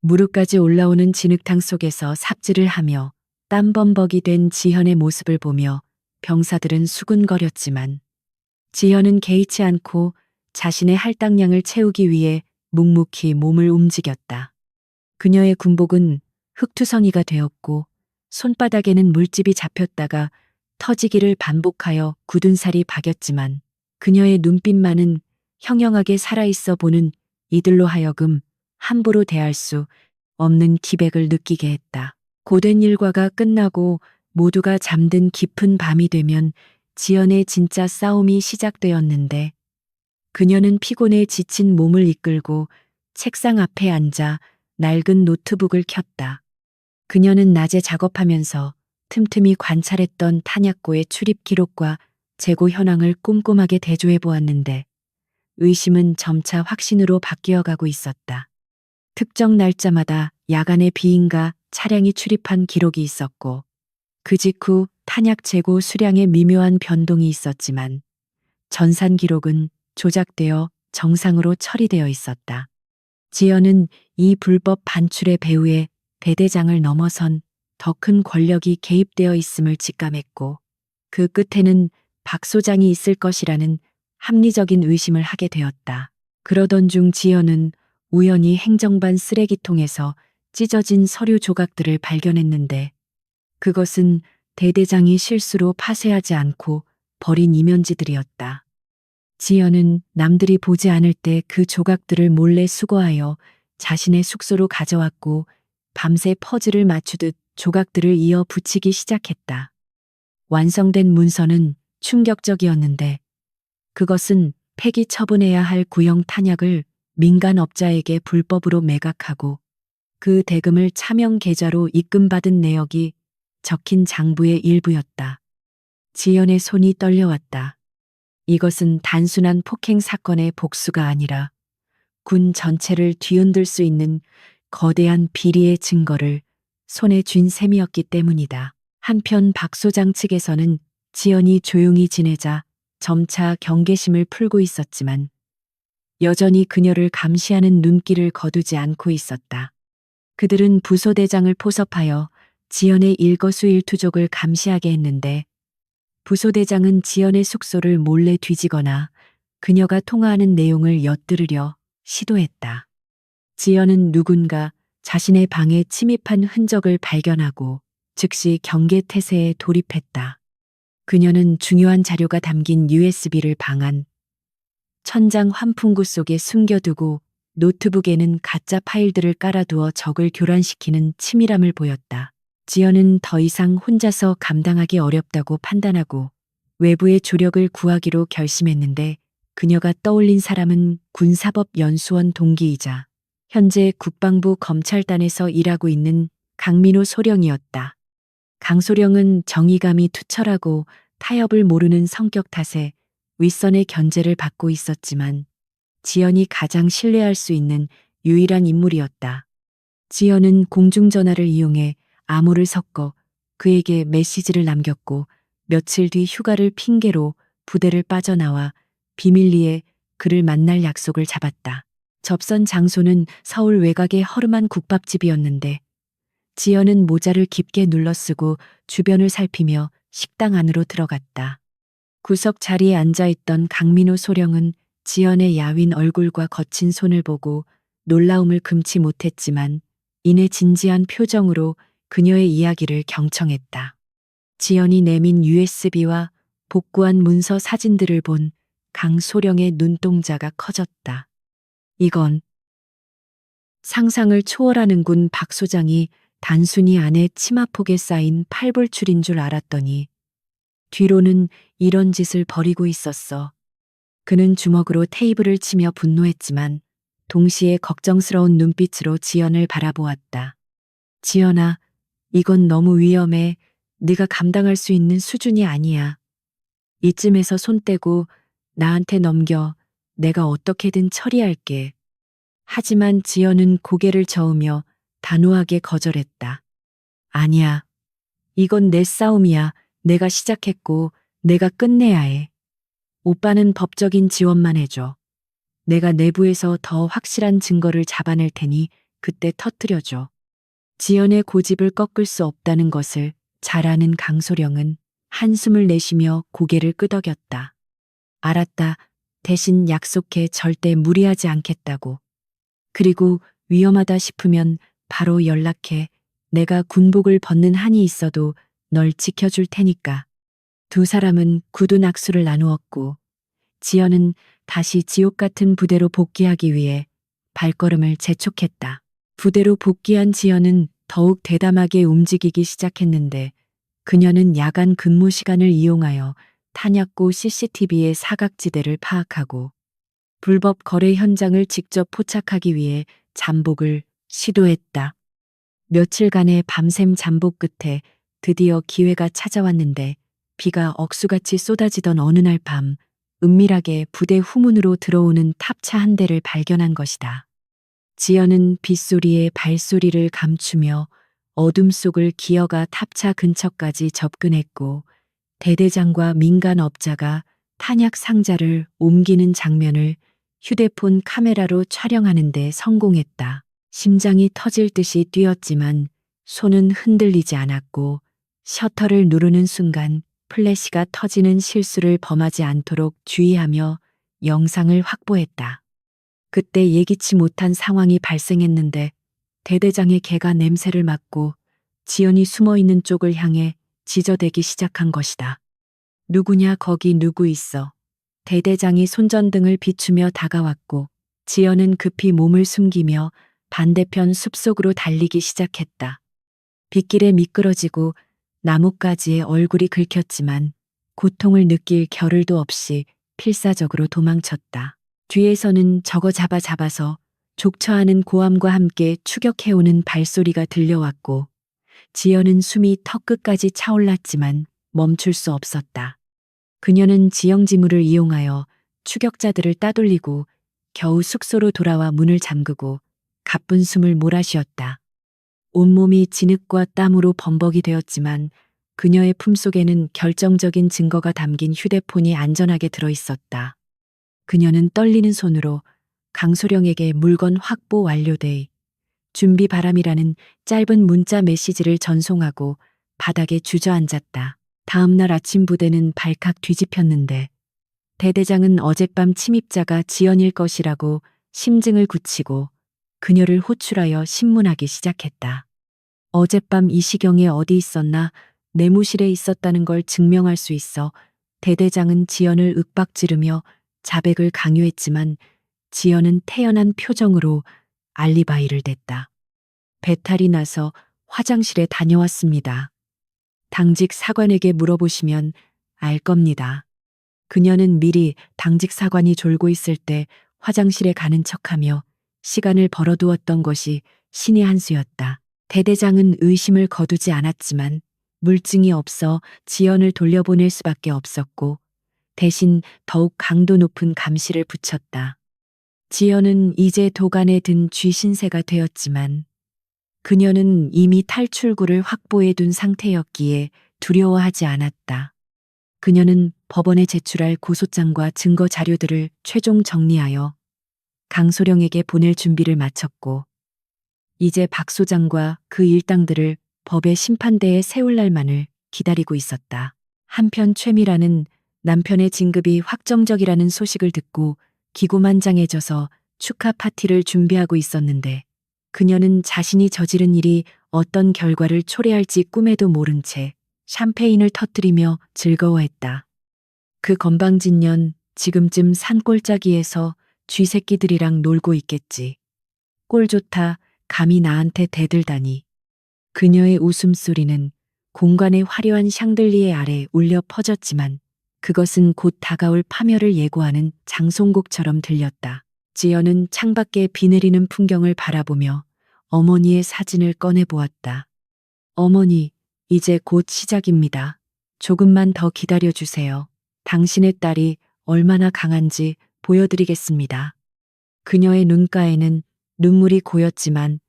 무릎까지 올라오는 진흙탕 속에서 삽질을 하며 땀범벅이 된 지연의 모습을 보며 병사들은 수군거렸지만, 지연은 개의치 않고 자신의 할당량을 채우기 위해 묵묵히 몸을 움직였다. 그녀의 군복은 흙투성이가 되었고, 손바닥에는 물집이 잡혔다가 터지기를 반복하여 굳은 살이 박였지만, 그녀의 눈빛만은 형형하게 살아있어 보는 이들로 하여금 함부로 대할 수 없는 기백을 느끼게 했다. 고된 일과가 끝나고 모두가 잠든 깊은 밤이 되면 지연의 진짜 싸움이 시작되었는데 그녀는 피곤에 지친 몸을 이끌고 책상 앞에 앉아 낡은 노트북을 켰다. 그녀는 낮에 작업하면서 틈틈이 관찰했던 탄약고의 출입 기록과 재고 현황을 꼼꼼하게 대조해 보았는데 의심은 점차 확신으로 바뀌어 가고 있었다. 특정 날짜마다 야간에 비인가 차량이 출입한 기록이 있었고 그 직후 탄약 재고 수량에 미묘한 변동이 있었지만 전산 기록은 조작되어 정상으로 처리되어 있었다. 지연은 이 불법 반출의 배후에 배 대장을 넘어선 더 큰 권력이 개입되어 있음을 직감했고 그 끝에는 박 소장이 있을 것이라는 합리적인 의심을 하게 되었다. 그러던 중 지연은 우연히 행정반 쓰레기통에서 찢어진 서류 조각들을 발견했는데 그것은 대대장이 실수로 파쇄하지 않고 버린 이면지들이었다. 지연은 남들이 보지 않을 때 그 조각들을 몰래 수거하여 자신의 숙소로 가져왔고 밤새 퍼즐을 맞추듯 조각들을 이어 붙이기 시작했다. 완성된 문서는 충격적이었는데 그것은 폐기 처분해야 할 구형 탄약을 민간업자에게 불법으로 매각하고 그 대금을 차명 계좌로 입금받은 내역이 적힌 장부의 일부였다. 지연의 손이 떨려왔다. 이것은 단순한 폭행 사건의 복수가 아니라 군 전체를 뒤흔들 수 있는 거대한 비리의 증거를 손에 쥔 셈이었기 때문이다. 한편 박 소장 측에서는 지연이 조용히 지내자 점차 경계심을 풀고 있었지만 여전히 그녀를 감시하는 눈길을 거두지 않고 있었다. 그들은 부소대장을 포섭하여 지연의 일거수일투족을 감시하게 했는데 부소대장은 지연의 숙소를 몰래 뒤지거나 그녀가 통화하는 내용을 엿들으려 시도했다. 지연은 누군가 자신의 방에 침입한 흔적을 발견하고 즉시 경계태세에 돌입했다. 그녀는 중요한 자료가 담긴 USB를 방 안 천장 환풍구 속에 숨겨두고 노트북에는 가짜 파일들을 깔아두어 적을 교란시키는 치밀함을 보였다. 지연은 더 이상 혼자서 감당하기 어렵다고 판단하고 외부의 조력을 구하기로 결심했는데 그녀가 떠올린 사람은 군사법연수원 동기이자 현재 국방부 검찰단에서 일하고 있는 강민호 소령이었다. 강소령은 정의감이 투철하고 타협을 모르는 성격 탓에 윗선의 견제를 받고 있었지만 지연이 가장 신뢰할 수 있는 유일한 인물이었다. 지연은 공중전화를 이용해 암호를 섞어 그에게 메시지를 남겼고 며칠 뒤 휴가를 핑계로 부대를 빠져나와 비밀리에 그를 만날 약속을 잡았다. 접선 장소는 서울 외곽의 허름한 국밥집이었는데 지연은 모자를 깊게 눌러쓰고 주변을 살피며 식당 안으로 들어갔다. 구석 자리에 앉아있던 강민호 소령은 지연의 야윈 얼굴과 거친 손을 보고 놀라움을 금치 못했지만 이내 진지한 표정으로 그녀의 이야기를 경청했다. 지연이 내민 USB와 복구한 문서 사진들을 본 강소령의 눈동자가 커졌다. 이건 상상을 초월하는군. 박 소장이 단순히 안에 치마폭에 쌓인 팔불출인 줄 알았더니 뒤로는 이런 짓을 벌이고 있었어. 그는 주먹으로 테이블을 치며 분노했지만 동시에 걱정스러운 눈빛으로 지연을 바라보았다. 지연아, 이건 너무 위험해. 네가 감당할 수 있는 수준이 아니야. 이쯤에서 손 떼고 나한테 넘겨. 내가 어떻게든 처리할게. 하지만 지연은 고개를 저으며 단호하게 거절했다. 아니야. 이건 내 싸움이야. 내가 시작했고 내가 끝내야 해. 오빠는 법적인 지원만 해줘. 내가 내부에서 더 확실한 증거를 잡아낼 테니 그때 터뜨려줘. 지연의 고집을 꺾을 수 없다는 것을 잘 아는 강소령은 한숨을 내쉬며 고개를 끄덕였다. 알았다. 대신 약속해. 절대 무리하지 않겠다고. 그리고 위험하다 싶으면 바로 연락해. 내가 군복을 벗는 한이 있어도 널 지켜줄 테니까. 두 사람은 굳은 악수를 나누었고 지연은 다시 지옥 같은 부대로 복귀하기 위해 발걸음을 재촉했다. 부대로 복귀한 지연은 더욱 대담하게 움직이기 시작했는데 그녀는 야간 근무 시간을 이용하여 탄약고 CCTV의 사각지대를 파악하고 불법 거래 현장을 직접 포착하기 위해 잠복을 시도했다. 며칠간의 밤샘 잠복 끝에 드디어 기회가 찾아왔는데 비가 억수같이 쏟아지던 어느 날 밤 은밀하게 부대 후문으로 들어오는 탑차 한 대를 발견한 것이다. 지연은 빗소리에 발소리를 감추며 어둠 속을 기어가 탑차 근처까지 접근했고 대대장과 민간업자가 탄약 상자를 옮기는 장면을 휴대폰 카메라로 촬영하는 데 성공했다. 심장이 터질 듯이 뛰었지만 손은 흔들리지 않았고 셔터를 누르는 순간 플래시가 터지는 실수를 범하지 않도록 주의하며 영상을 확보했다. 그때 예기치 못한 상황이 발생했는데 대대장의 개가 냄새를 맡고 지연이 숨어 있는 쪽을 향해 지저대기 시작한 것이다. 누구냐 거기 누구 있어. 대대장이 손전등을 비추며 다가왔고 지연은 급히 몸을 숨기며 반대편 숲속으로 달리기 시작했다. 빗길에 미끄러지고 나뭇가지에 얼굴이 긁혔지만 고통을 느낄 겨를도 없이 필사적으로 도망쳤다. 뒤에서는 저거 잡아서 족처하는 고함과 함께 추격해오는 발소리가 들려왔고 지연은 숨이 턱끝까지 차올랐지만 멈출 수 없었다. 그녀는 지형지물을 이용하여 추격자들을 따돌리고 겨우 숙소로 돌아와 문을 잠그고 가쁜 숨을 몰아쉬었다. 온몸이 진흙과 땀으로 범벅이 되었지만 그녀의 품속에는 결정적인 증거가 담긴 휴대폰이 안전하게 들어있었다. 그녀는 떨리는 손으로 강소령에게 물건 확보 완료돼 준비 바람이라는 짧은 문자 메시지를 전송하고 바닥에 주저앉았다. 다음 날 아침 부대는 발칵 뒤집혔는데 대대장은 어젯밤 침입자가 지연일 것이라고 심증을 굳히고 그녀를 호출하여 신문하기 시작했다. 어젯밤 이 시경에 어디 있었나 내무실에 있었다는 걸 증명할 수 있어 대대장은 지연을 윽박지르며 자백을 강요했지만 지연은 태연한 표정으로 알리바이를 댔다. 배탈이 나서 화장실에 다녀왔습니다. 당직 사관에게 물어보시면 알 겁니다. 그녀는 미리 당직 사관이 졸고 있을 때 화장실에 가는 척하며 시간을 벌어두었던 것이 신의 한 수였다. 대대장은 의심을 거두지 않았지만 물증이 없어 지연을 돌려보낼 수밖에 없었고 대신 더욱 강도 높은 감시를 붙였다. 지연은 이제 도간에 든 쥐신세가 되었지만 그녀는 이미 탈출구를 확보해 둔 상태였기에 두려워하지 않았다. 그녀는 법원에 제출할 고소장과 증거 자료들을 최종 정리하여 강소령에게 보낼 준비를 마쳤고 이제 박 소장과 그 일당들을 법의 심판대에 세울 날만을 기다리고 있었다. 한편 최미라는 남편의 진급이 확정적이라는 소식을 듣고 기고만장해져서 축하 파티를 준비하고 있었는데 그녀는 자신이 저지른 일이 어떤 결과를 초래할지 꿈에도 모른 채 샴페인을 터뜨리며 즐거워했다. 그 건방진 지금쯤 산골짜기에서 쥐새끼들이랑 놀고 있겠지. 꼴 좋다, 감히 나한테 대들다니. 그녀의 웃음소리는 공간의 화려한 샹들리에 아래 울려 퍼졌지만 그것은 곧 다가올 파멸을 예고하는 장송곡처럼 들렸다. 지연은 창밖에 비 내리는 풍경을 바라보며 어머니의 사진을 꺼내보았다. 어머니, 이제 곧 시작입니다. 조금만 더 기다려주세요. 당신의 딸이 얼마나 강한지 보여드리겠습니다. 그녀의 눈가에는 눈물이 고였지만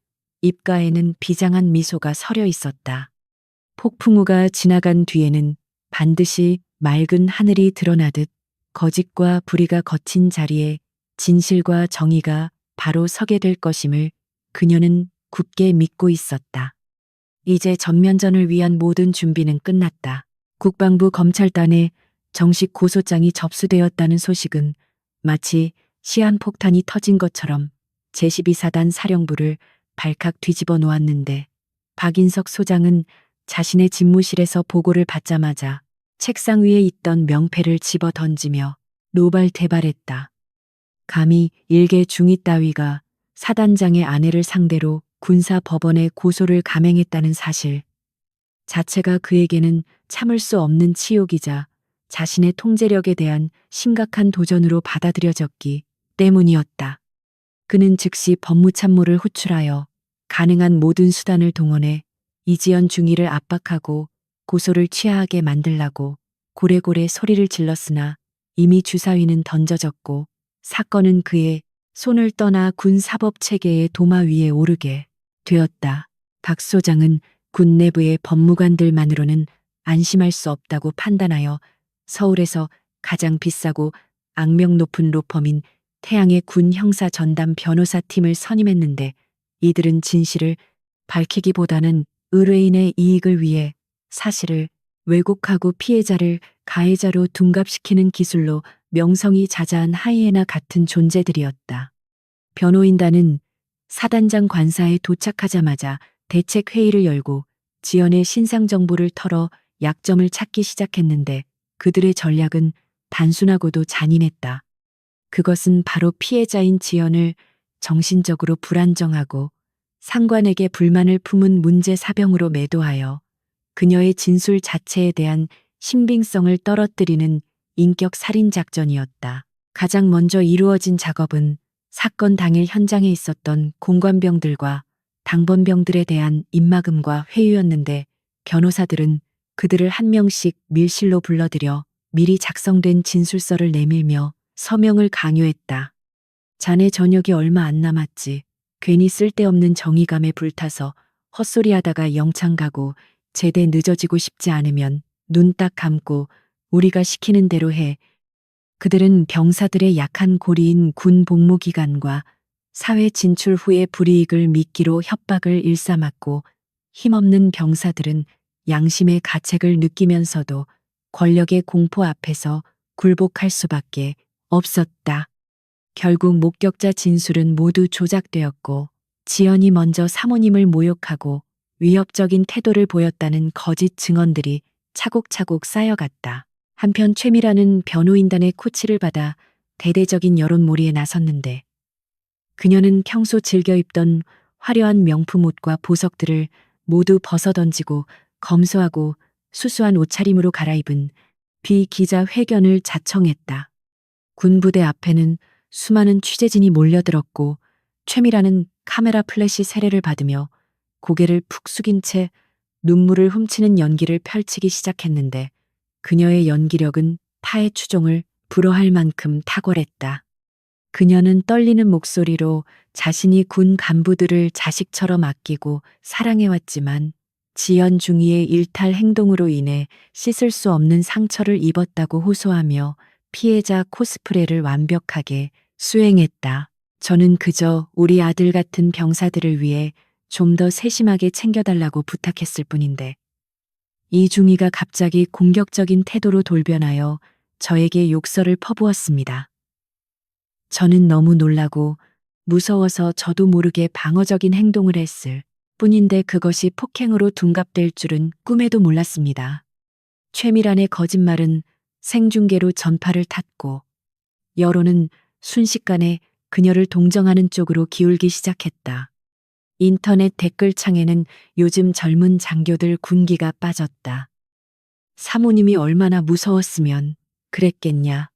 입가에는 비장한 미소가 서려 있었다. 폭풍우가 지나간 뒤에는 반드시 맑은 하늘이 드러나듯 거짓과 불의가 거친 자리에 진실과 정의가 바로 서게 될 것임을 그녀는 굳게 믿고 있었다. 이제 전면전을 위한 모든 준비는 끝났다. 국방부 검찰단에 정식 고소장이 접수되었다는 소식은 마치 시한폭탄이 터진 것처럼 제12사단 사령부를 발칵 뒤집어 놓았는데 박인석 소장은 자신의 집무실에서 보고를 받자마자 책상 위에 있던 명패를 집어 던지며 노발대발했다. 감히 일개 중위 따위가 사단장의 아내를 상대로 군사 법원에 고소를 감행했다는 사실 자체가 그에게는 참을 수 없는 치욕이자 자신의 통제력에 대한 심각한 도전으로 받아들여졌기 때문이었다. 그는 즉시 법무참모를 호출하여 가능한 모든 수단을 동원해 이지연 중위를 압박하고 고소를 취하하게 만들라고 고래고래 소리를 질렀으나 이미 주사위는 던져졌고 사건은 그의 손을 떠나 군 사법 체계의 도마 위에 오르게 되었다. 박 소장은 군 내부의 법무관들만으로는 안심할 수 없다고 판단하여 서울에서 가장 비싸고 악명 높은 로펌인 태양의 군 형사 전담 변호사 팀을 선임했는데 이들은 진실을 밝히기보다는 의뢰인의 이익을 위해 사실을 왜곡하고 피해자를 가해자로 둔갑시키는 기술로 명성이 자자한 하이에나 같은 존재들이었다. 변호인단은 사단장 관사에 도착하자마자 대책회의를 열고 지연의 신상 정보를 털어 약점을 찾기 시작했는데 그들의 전략은 단순하고도 잔인했다. 그것은 바로 피해자인 지연을 정신적으로 불안정하고 상관에게 불만을 품은 문제 사병으로 매도하여 그녀의 진술 자체에 대한 신빙성을 떨어뜨리는 인격 살인 작전이었다. 가장 먼저 이루어진 작업은 사건 당일 현장에 있었던 공관병들과 당번병들에 대한 입막음과 회유였는데 변호사들은 그들을 한 명씩 밀실로 불러들여 미리 작성된 진술서를 내밀며 서명을 강요했다. 자네 저녁이 얼마 안 남았지. 괜히 쓸데없는 정의감에 불타서 헛소리하다가 영창 가고 제대 늦어지고 싶지 않으면 눈 딱 감고 우리가 시키는 대로 해. 그들은 병사들의 약한 고리인 군 복무 기간과 사회 진출 후의 불이익을 미끼로 협박을 일삼았고 힘없는 병사들은 양심의 가책을 느끼면서도 권력의 공포 앞에서 굴복할 수밖에 없었다. 결국 목격자 진술은 모두 조작되었고 지연이 먼저 사모님을 모욕하고 위협적인 태도를 보였다는 거짓 증언들이 차곡차곡 쌓여갔다. 한편 최미라는 변호인단의 코치를 받아 대대적인 여론몰이에 나섰는데 그녀는 평소 즐겨 입던 화려한 명품 옷과 보석들을 모두 벗어던지고 검소하고 수수한 옷차림으로 갈아입은 비기자 회견을 자청했다. 군부대 앞에는 수많은 취재진이 몰려들었고 최미라는 카메라 플래시 세례를 받으며 고개를 푹 숙인 채 눈물을 훔치는 연기를 펼치기 시작했는데 그녀의 연기력은 타의 추종을 불허할 만큼 탁월했다. 그녀는 떨리는 목소리로 자신이 군 간부들을 자식처럼 아끼고 사랑해왔지만 지연 중위의 일탈 행동으로 인해 씻을 수 없는 상처를 입었다고 호소하며 피해자 코스프레를 완벽하게 수행했다. 저는 그저 우리 아들 같은 병사들을 위해 좀 더 세심하게 챙겨달라고 부탁했을 뿐인데 이중희가 갑자기 공격적인 태도로 돌변하여 저에게 욕설을 퍼부었습니다. 저는 너무 놀라고 무서워서 저도 모르게 방어적인 행동을 했을 뿐인데 그것이 폭행으로 둔갑될 줄은 꿈에도 몰랐습니다. 최미란의 거짓말은 생중계로 전파를 탔고 여론은 순식간에 그녀를 동정하는 쪽으로 기울기 시작했다. 인터넷 댓글창에는 요즘 젊은 장교들 군기가 빠졌다. 사모님이 얼마나 무서웠으면 그랬겠냐.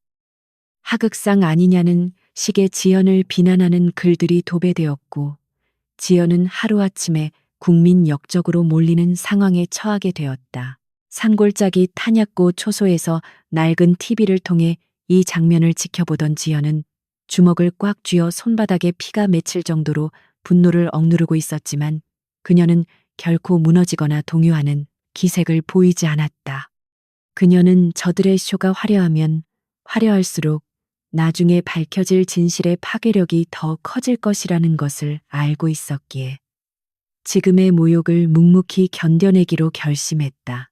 하극상 아니냐는 식의 지연을 비난하는 글들이 도배되었고 지연은 하루아침에 국민 역적으로 몰리는 상황에 처하게 되었다. 산골짜기 탄약고 초소에서 낡은 TV를 통해 이 장면을 지켜보던 지연은 주먹을 꽉 쥐어 손바닥에 피가 맺힐 정도로 분노를 억누르고 있었지만 그녀는 결코 무너지거나 동요하는 기색을 보이지 않았다. 그녀는 저들의 쇼가 화려하면 화려할수록 나중에 밝혀질 진실의 파괴력이 더 커질 것이라는 것을 알고 있었기에 지금의 모욕을 묵묵히 견뎌내기로 결심했다.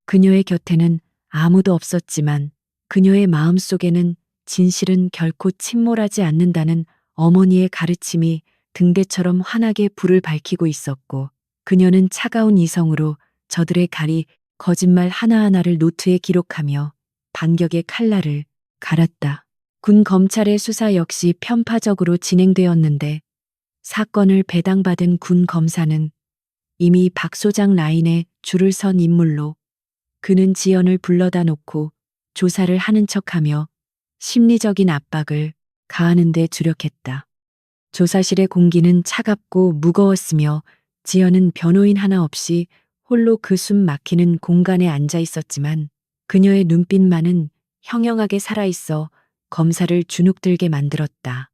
그녀의 곁에는 아무도 없었지만 그녀의 마음속에는 진실은 결코 침몰하지 않는다는 어머니의 가르침이 등대처럼 환하게 불을 밝히고 있었고 그녀는 차가운 이성으로 저들의 가리 거짓말 하나하나를 노트에 기록하며 반격의 칼날을 갈았다. 군 검찰의 수사 역시 편파적으로 진행되었는데 사건을 배당받은 군 검사는 이미 박 소장 라인에 줄을 선 인물로 그는 지연을 불러다 놓고 조사를 하는 척하며 심리적인 압박을 가하는 데 주력했다. 조사실의 공기는 차갑고 무거웠으며 지연은 변호인 하나 없이 홀로 그 숨 막히는 공간에 앉아 있었지만 그녀의 눈빛만은 형형하게 살아있어 검사를 주눅들게 만들었다.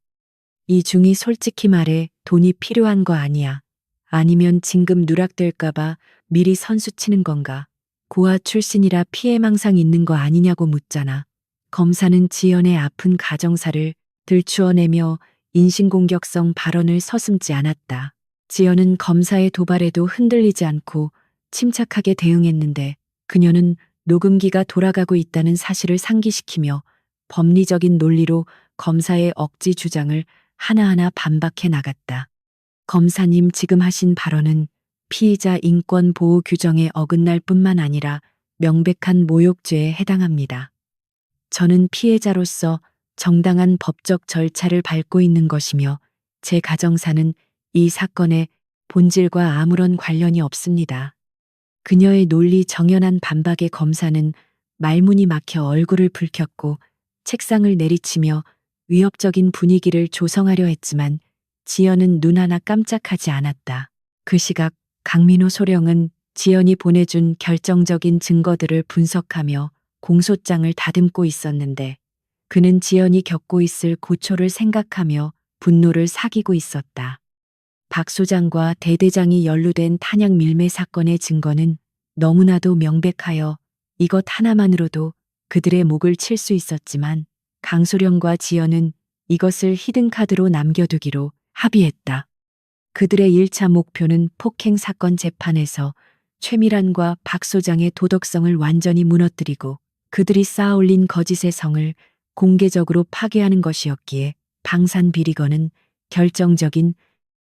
이 중이 솔직히 말해 돈이 필요한 거 아니야. 아니면 진급 누락될까봐 미리 선수 치는 건가. 고아 출신이라 피해망상 있는 거 아니냐고 묻잖아. 검사는 지연의 아픈 가정사를 들추어내며 인신공격성 발언을 서슴지 않았다. 지연은 검사의 도발에도 흔들리지 않고 침착하게 대응했는데 그녀는 녹음기가 돌아가고 있다는 사실을 상기시키며 법리적인 논리로 검사의 억지 주장을 하나하나 반박해 나갔다. 검사님 지금 하신 발언은 피의자 인권 보호 규정에 어긋날 뿐만 아니라 명백한 모욕죄에 해당합니다. 저는 피해자로서 정당한 법적 절차를 밟고 있는 것이며 제 가정사는 이 사건의 본질과 아무런 관련이 없습니다. 그녀의 논리 정연한 반박에 검사는 말문이 막혀 얼굴을 붉혔고 책상을 내리치며 위협적인 분위기를 조성하려 했지만 지연은 눈 하나 깜짝하지 않았다. 그 시각 강민호 소령은 지연이 보내준 결정적인 증거들을 분석하며 공소장을 다듬고 있었는데 그는 지연이 겪고 있을 고초를 생각하며 분노를 사귀고 있었다. 박 소장과 대대장이 연루된 탄약 밀매 사건의 증거는 너무나도 명백하여 이것 하나만으로도 그들의 목을 칠 수 있었지만 강소령과 지연은 이것을 히든카드로 남겨두기로 합의했다. 그들의 1차 목표는 폭행 사건 재판에서 최미란과 박 소장의 도덕성을 완전히 무너뜨리고 그들이 쌓아올린 거짓의 성을 공개적으로 파괴하는 것이었기에 방산 비리건은 결정적인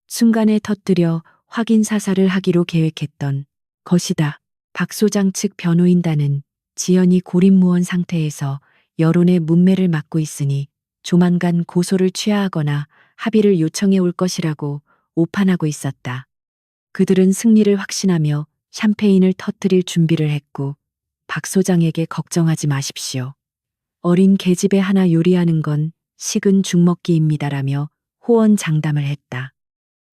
순간에 터뜨려 확인 사살을 하기로 계획했던 것이다. 박 소장 측 변호인단은 지연이 고립무원 상태에서 여론의 문매를 막고 있으니 조만간 고소를 취하하거나 합의를 요청해 올 것이라고 오판하고 있었다. 그들은 승리를 확신하며 샴페인을 터뜨릴 준비를 했고 박 소장에게 걱정하지 마십시오. 어린 계집애 하나 요리하는 건 식은 죽먹기입니다라며 호언장담을 했다.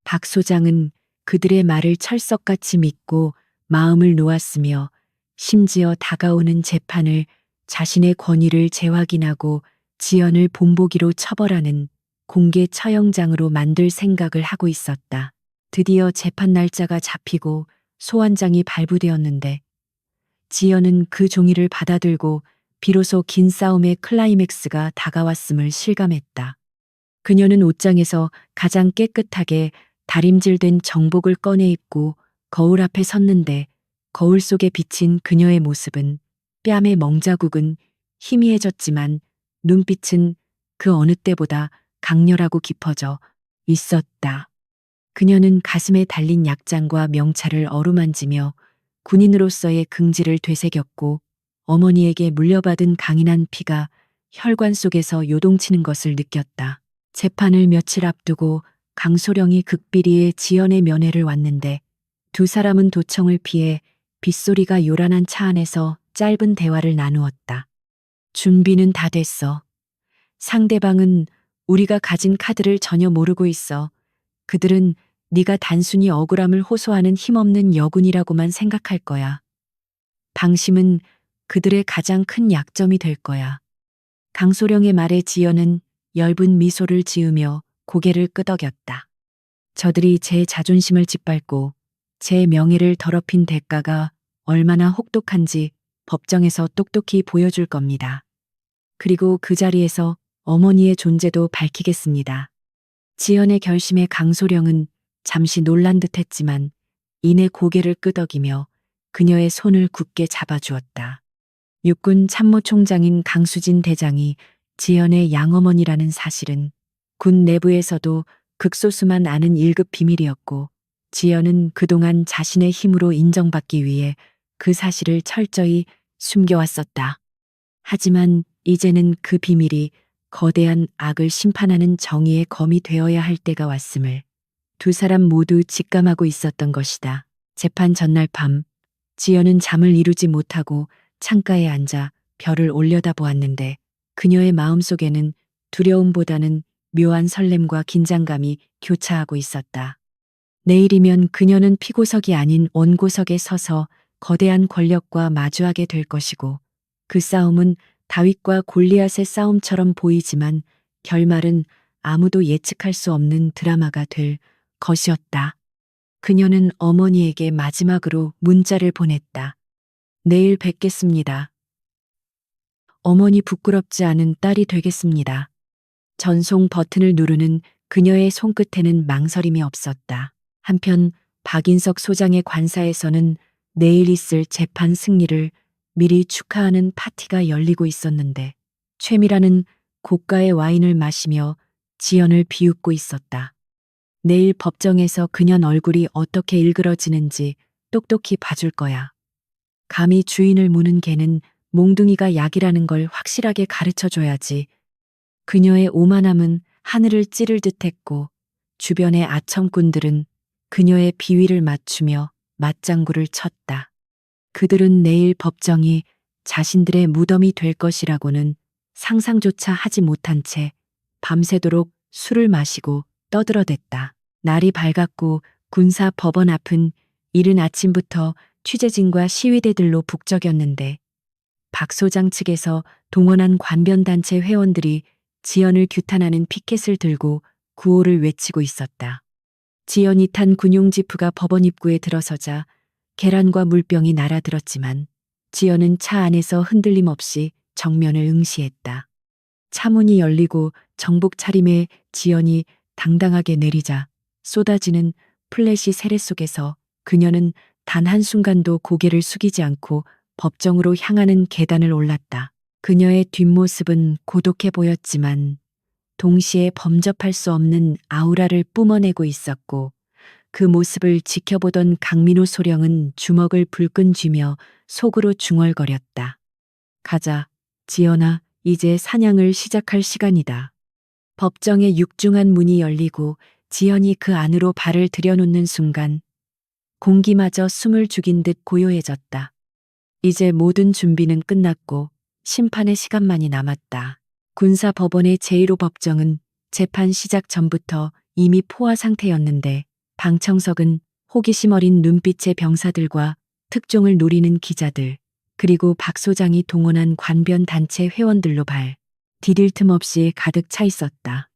박 소장은 그들의 말을 철석같이 믿고 마음을 놓았으며 심지어 다가오는 재판을 자신의 권위를 재확인하고 지연을 본보기로 처벌하는 공개 처형장으로 만들 생각을 하고 있었다. 드디어 재판 날짜가 잡히고 소환장이 발부되었는데 지연은 그 종이를 받아들고 비로소 긴 싸움의 클라이맥스가 다가왔음을 실감했다. 그녀는 옷장에서 가장 깨끗하게 다림질된 정복을 꺼내 입고 거울 앞에 섰는데 거울 속에 비친 그녀의 모습은 뺨의 멍자국은 희미해졌지만 눈빛은 그 어느 때보다 강렬하고 깊어져 있었다. 그녀는 가슴에 달린 약장과 명찰을 어루만지며 군인으로서의 긍지를 되새겼고 어머니에게 물려받은 강인한 피가 혈관 속에서 요동치는 것을 느꼈다. 재판을 며칠 앞두고 강소령이 극비리에 지연의 면회를 왔는데 두 사람은 도청을 피해 빗소리가 요란한 차 안에서 짧은 대화를 나누었다. 준비는 다 됐어. 상대방은 우리가 가진 카드를 전혀 모르고 있어. 그들은 네가 단순히 억울함을 호소하는 힘없는 여군이라고만 생각할 거야. 방심은 그들의 가장 큰 약점이 될 거야. 강소령의 말에 지연은 엷은 미소를 지으며 고개를 끄덕였다. 저들이 제 자존심을 짓밟고 제 명예를 더럽힌 대가가 얼마나 혹독한지 법정에서 똑똑히 보여줄 겁니다. 그리고 그 자리에서 어머니의 존재도 밝히겠습니다. 지연의 결심에 강소령은 잠시 놀란 듯 했지만 이내 고개를 끄덕이며 그녀의 손을 굳게 잡아주었다. 육군 참모총장인 강수진 대장이 지연의 양어머니라는 사실은 군 내부에서도 극소수만 아는 1급 비밀이었고 지연은 그동안 자신의 힘으로 인정받기 위해 그 사실을 철저히 숨겨왔었다. 하지만 이제는 그 비밀이 거대한 악을 심판하는 정의의 검이 되어야 할 때가 왔음을 두 사람 모두 직감하고 있었던 것이다. 재판 전날 밤, 지연은 잠을 이루지 못하고 창가에 앉아 별을 올려다보았는데 그녀의 마음속에는 두려움보다는 묘한 설렘과 긴장감이 교차하고 있었다. 내일이면 그녀는 피고석이 아닌 원고석에 서서 거대한 권력과 마주하게 될 것이고 그 싸움은 다윗과 골리앗의 싸움처럼 보이지만 결말은 아무도 예측할 수 없는 드라마가 될 것이었다. 그녀는 어머니에게 마지막으로 문자를 보냈다. 내일 뵙겠습니다. 어머니 부끄럽지 않은 딸이 되겠습니다. 전송 버튼을 누르는 그녀의 손끝에는 망설임이 없었다. 한편 박인석 소장의 관사에서는 내일 있을 재판 승리를 미리 축하하는 파티가 열리고 있었는데 최미라는 고가의 와인을 마시며 지연을 비웃고 있었다. 내일 법정에서 그년 얼굴이 어떻게 일그러지는지 똑똑히 봐줄 거야. 감히 주인을 무는 개는 몽둥이가 약이라는 걸 확실하게 가르쳐 줘야지. 그녀의 오만함은 하늘을 찌를 듯했고 주변의 아첨꾼들은 그녀의 비위를 맞추며 맞장구를 쳤다. 그들은 내일 법정이 자신들의 무덤이 될 것이라고는 상상조차 하지 못한 채 밤새도록 술을 마시고 떠들어댔다. 날이 밝았고 군사 법원 앞은 이른 아침부터 취재진과 시위대들로 북적였는데 박 소장 측에서 동원한 관변단체 회원들이 지연을 규탄하는 피켓을 들고 구호를 외치고 있었다. 지연이 탄 군용 지프가 법원 입구에 들어서자 계란과 물병이 날아들었지만 지연은 차 안에서 흔들림 없이 정면을 응시했다. 차문이 열리고 정복 차림의 지연이 당당하게 내리자 쏟아지는 플래시 세례 속에서 그녀는 단 한순간도 고개를 숙이지 않고 법정으로 향하는 계단을 올랐다. 그녀의 뒷모습은 고독해 보였지만 동시에 범접할 수 없는 아우라를 뿜어내고 있었고 그 모습을 지켜보던 강민호 소령은 주먹을 불끈 쥐며 속으로 중얼거렸다. 가자, 지연아, 이제 사냥을 시작할 시간이다. 법정의 육중한 문이 열리고 지연이 그 안으로 발을 들여놓는 순간 공기마저 숨을 죽인 듯 고요해졌다. 이제 모든 준비는 끝났고 심판의 시간만이 남았다. 군사법원의 제1호 법정은 재판 시작 전부터 이미 포화 상태였는데 방청석은 호기심 어린 눈빛의 병사들과 특종을 노리는 기자들, 그리고 박 소장이 동원한 관변 단체 회원들로 디딜 틈 없이 가득 차 있었다.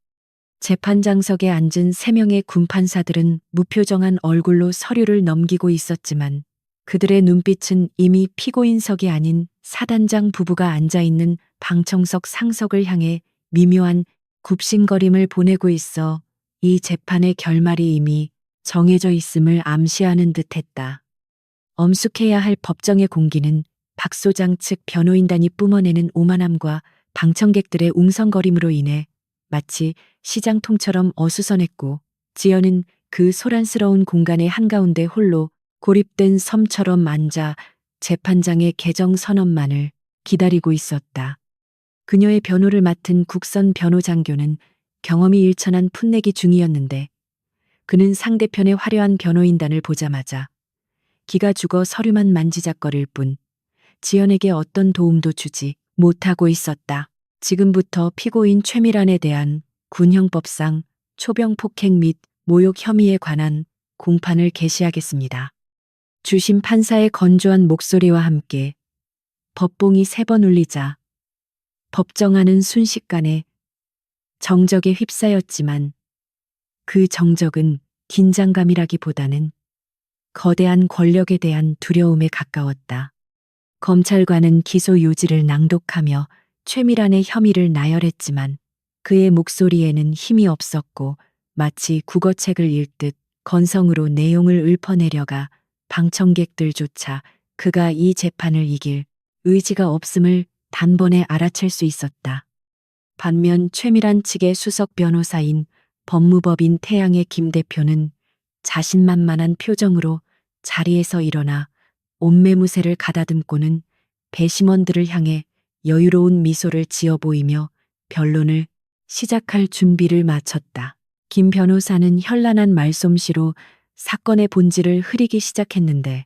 재판장석에 앉은 3명의 군판사들은 무표정한 얼굴로 서류를 넘기고 있었지만 그들의 눈빛은 이미 피고인석이 아닌 사단장 부부가 앉아있는 방청석 상석을 향해 미묘한 굽신거림을 보내고 있어 이 재판의 결말이 이미 정해져 있음을 암시하는 듯했다. 엄숙해야 할 법정의 공기는 박 소장 측 변호인단이 뿜어내는 오만함과 방청객들의 웅성거림으로 인해 마치 시장통처럼 어수선했고 지연은 그 소란스러운 공간의 한가운데 홀로 고립된 섬처럼 앉아 재판장의 개정 선언만을 기다리고 있었다. 그녀의 변호를 맡은 국선 변호 장교는 경험이 일천한 풋내기 중이었는데 그는 상대편의 화려한 변호인단을 보자마자 기가 죽어 서류만 만지작거릴 뿐 지연에게 어떤 도움도 주지 못하고 있었다. 지금부터 피고인 최미란에 대한 군형법상 초병 폭행 및 모욕 혐의에 관한 공판을 개시하겠습니다. 주심 판사의 건조한 목소리와 함께 법봉이 3번 울리자 법정하는 순식간에 정적에 휩싸였지만 그 정적은 긴장감이라기보다는 거대한 권력에 대한 두려움에 가까웠다. 검찰관은 기소 요지를 낭독하며 최미란의 혐의를 나열했지만 그의 목소리에는 힘이 없었고 마치 국어책을 읽듯 건성으로 내용을 읊어내려가 방청객들조차 그가 이 재판을 이길 의지가 없음을 단번에 알아챌 수 있었다. 반면 최미란 측의 수석 변호사인 법무법인 태양의 김 대표는 자신만만한 표정으로 자리에서 일어나 옷매무새를 가다듬고는 배심원들을 향해 여유로운 미소를 지어 보이며 변론을 시작할 준비를 마쳤다. 김 변호사는 현란한 말솜씨로 사건의 본질을 흐리기 시작했는데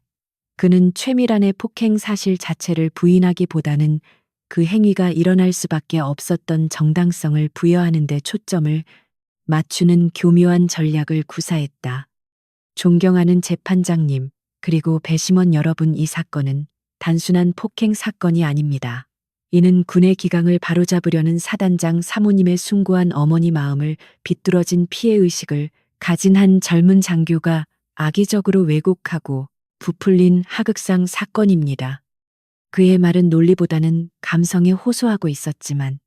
그는 최미란의 폭행 사실 자체를 부인하기보다는 그 행위가 일어날 수밖에 없었던 정당성을 부여하는 데 초점을 맞추는 교묘한 전략을 구사했다. 존경하는 재판장님, 그리고 배심원 여러분, 이 사건은 단순한 폭행 사건이 아닙니다. 이는 군의 기강을 바로잡으려는 사단장 사모님의 숭고한 어머니 마음을 비뚤어진 피해의식을 가진 한 젊은 장교가 악의적으로 왜곡하고 부풀린 하극상 사건입니다. 그의 말은 논리보다는 감성에 호소하고 있었지만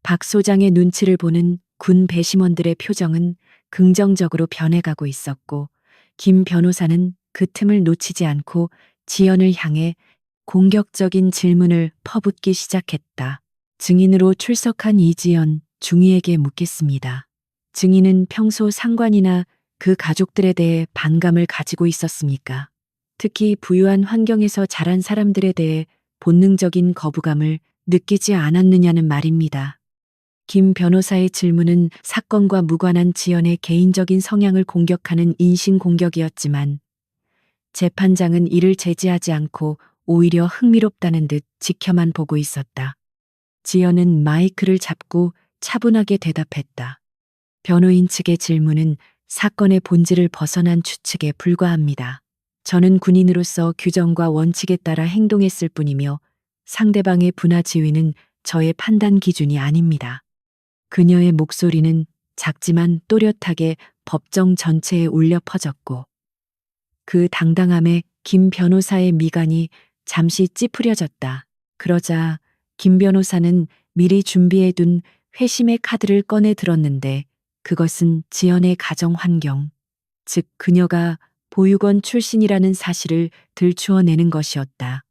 박 소장의 눈치를 보는 군 배심원들의 표정은 긍정적으로 변해가고 있었고 김 변호사는 그 틈을 놓치지 않고 지연을 향해 공격적인 질문을 퍼붓기 시작했다. 증인으로 출석한 이지연 중위에게 묻겠습니다. 증인은 평소 상관이나 그 가족들에 대해 반감을 가지고 있었습니까? 특히 부유한 환경에서 자란 사람들에 대해 본능적인 거부감을 느끼지 않았느냐는 말입니다. 김 변호사의 질문은 사건과 무관한 지연의 개인적인 성향을 공격하는 인신공격이었지만 재판장은 이를 제지하지 않고 오히려 흥미롭다는 듯 지켜만 보고 있었다. 지연은 마이크를 잡고 차분하게 대답했다. 변호인 측의 질문은 사건의 본질을 벗어난 추측에 불과합니다. 저는 군인으로서 규정과 원칙에 따라 행동했을 뿐이며 상대방의 분화 지위는 저의 판단 기준이 아닙니다. 그녀의 목소리는 작지만 또렷하게 법정 전체에 울려 퍼졌고 그 당당함에 김 변호사의 미간이 잠시 찌푸려졌다. 그러자 김 변호사는 미리 준비해둔 회심의 카드를 꺼내 들었는데 그것은 지연의 가정 환경, 즉 그녀가 보육원 출신이라는 사실을 들추어내는 것이었다.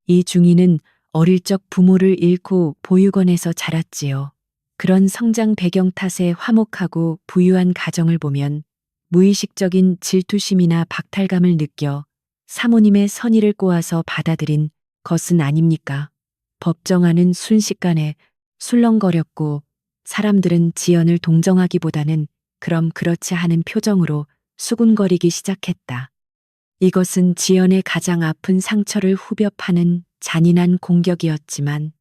이 중인은 어릴 적 부모를 잃고 보육원에서 자랐지요. 그런 성장 배경 탓에 화목하고 부유한 가정을 보면 무의식적인 질투심이나 박탈감을 느껴 사모님의 선의를 꼬아서 받아들인 것은 아닙니까? 법정 안은 순식간에 술렁거렸고 사람들은 지연을 동정하기보다는 그럼 그렇지 않은 표정으로 수군거리기 시작했다. 이것은 지연의 가장 아픈 상처를 후벼 파는 잔인한 공격이었지만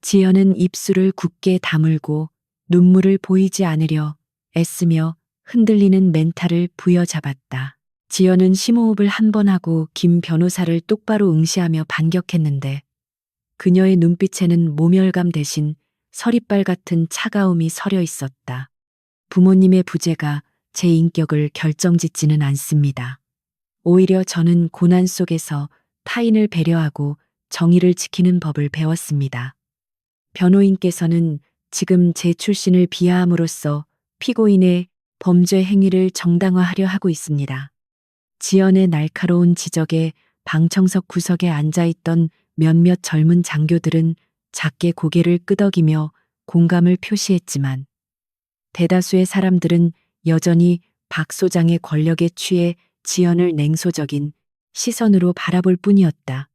지연은 입술을 굳게 다물고 눈물을 보이지 않으려 애쓰며 흔들리는 멘탈을 부여잡았다. 지연은 심호흡을 한 번 하고 김 변호사를 똑바로 응시하며 반격했는데 그녀의 눈빛에는 모멸감 대신 서리빨 같은 차가움이 서려 있었다. 부모님의 부재가 제 인격을 결정짓지는 않습니다. 오히려 저는 고난 속에서 타인을 배려하고 정의를 지키는 법을 배웠습니다. 변호인께서는 지금 제 출신을 비하함으로써 피고인의 범죄 행위를 정당화하려 하고 있습니다. 지연의 날카로운 지적에 방청석 구석에 앉아있던 몇몇 젊은 장교들은 작게 고개를 끄덕이며 공감을 표시했지만 대다수의 사람들은 여전히 박 소장의 권력에 취해 지연을 냉소적인 시선으로 바라볼 뿐이었다.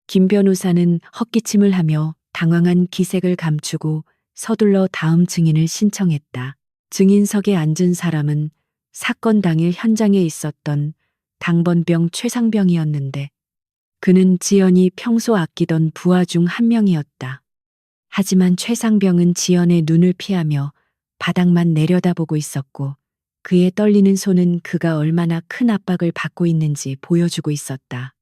김 변호사는 헛기침을 하며 당황한 기색을 감추고 서둘러 다음 증인을 신청했다. 증인석에 앉은 사람은 사건 당일 현장에 있었던 당번병 최상병이었는데 그는 지연이 평소 아끼던 부하 중 한 명이었다. 하지만 최상병은 지연의 눈을 피하며 바닥만 내려다보고 있었고 그의 떨리는 손은 그가 얼마나 큰 압박을 받고 있는지 보여주고 있었다.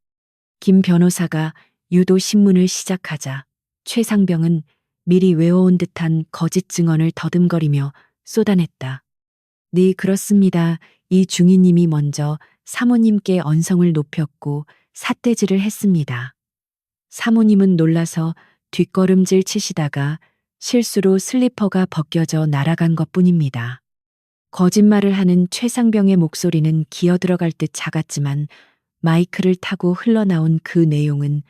김 변호사가 유도 신문을 시작하자 최상병은 미리 외워온 듯한 거짓 증언을 더듬거리며 쏟아냈다. 네, 그렇습니다. 이 중위님이 먼저 사모님께 언성을 높였고 삿대질을 했습니다. 사모님은 놀라서 뒷걸음질 치시다가 실수로 슬리퍼가 벗겨져 날아간 것뿐입니다. 거짓말을 하는 최상병의 목소리는 기어들어갈 듯 작았지만 마이크를 타고 흘러나온 그 내용은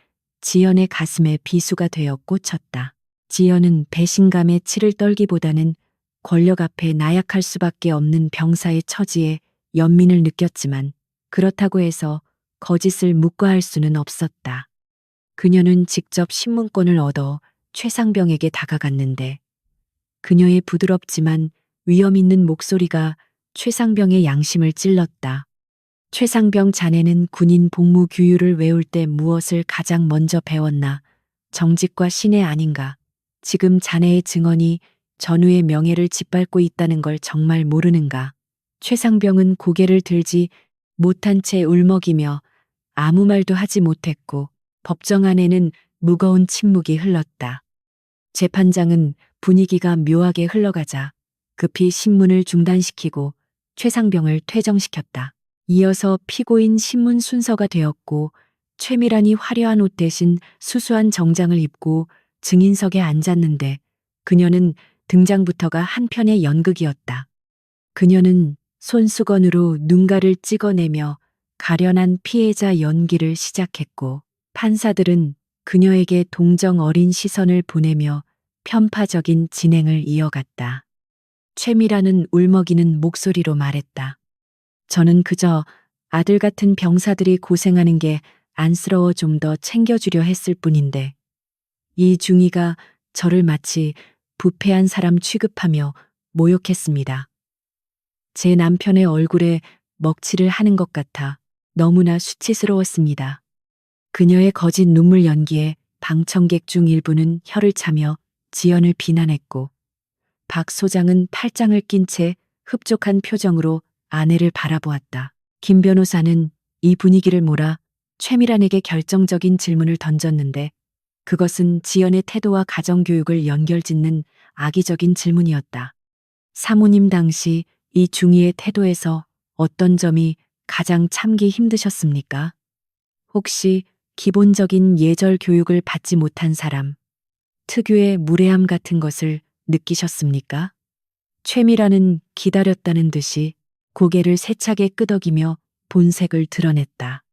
지연의 가슴에 비수가 되어 꽂혔다. 지연은 배신감에 치를 떨기보다는 권력 앞에 나약할 수밖에 없는 병사의 처지에 연민을 느꼈지만 그렇다고 해서 거짓을 묵과할 수는 없었다. 그녀는 직접 신문권을 얻어 최상병에게 다가갔는데 그녀의 부드럽지만 위험 있는 목소리가 최상병의 양심을 찔렀다. 최상병 자네는 군인 복무 규율을 외울 때 무엇을 가장 먼저 배웠나? 정직과 신의 아닌가? 지금 자네의 증언이 전우의 명예를 짓밟고 있다는 걸 정말 모르는가? 최상병은 고개를 들지 못한 채 울먹이며 아무 말도 하지 못했고 법정 안에는 무거운 침묵이 흘렀다. 재판장은 분위기가 묘하게 흘러가자 급히 신문을 중단시키고 최상병을 퇴정시켰다. 이어서 피고인 신문 순서가 되었고 최미란이 화려한 옷 대신 수수한 정장을 입고 증인석에 앉았는데 그녀는 등장부터가 한편의 연극이었다. 그녀는 손수건으로 눈가를 찍어내며 가련한 피해자 연기를 시작했고 판사들은 그녀에게 동정 어린 시선을 보내며 편파적인 진행을 이어갔다. 최미라는 울먹이는 목소리로 말했다. 저는 그저 아들 같은 병사들이 고생하는 게 안쓰러워 좀 더 챙겨주려 했을 뿐인데 이 중위가 저를 마치 부패한 사람 취급하며 모욕했습니다. 제 남편의 얼굴에 먹칠을 하는 것 같아 너무나 수치스러웠습니다. 그녀의 거짓 눈물 연기에 방청객 중 일부는 혀를 차며 지연을 비난했고 박 소장은 팔짱을 낀 채 흡족한 표정으로 아내를 바라보았다. 김 변호사는 이 분위기를 몰아 최미란에게 결정적인 질문을 던졌는데 그것은 지연의 태도와 가정교육을 연결짓는 악의적인 질문이었다. 사모님 당시 이 중위의 태도에서 어떤 점이 가장 참기 힘드셨습니까? 혹시 기본적인 예절 교육을 받지 못한 사람, 특유의 무례함 같은 것을 느끼셨습니까? 최미라는 기다렸다는 듯이 고개를 세차게 끄덕이며 본색을 드러냈다.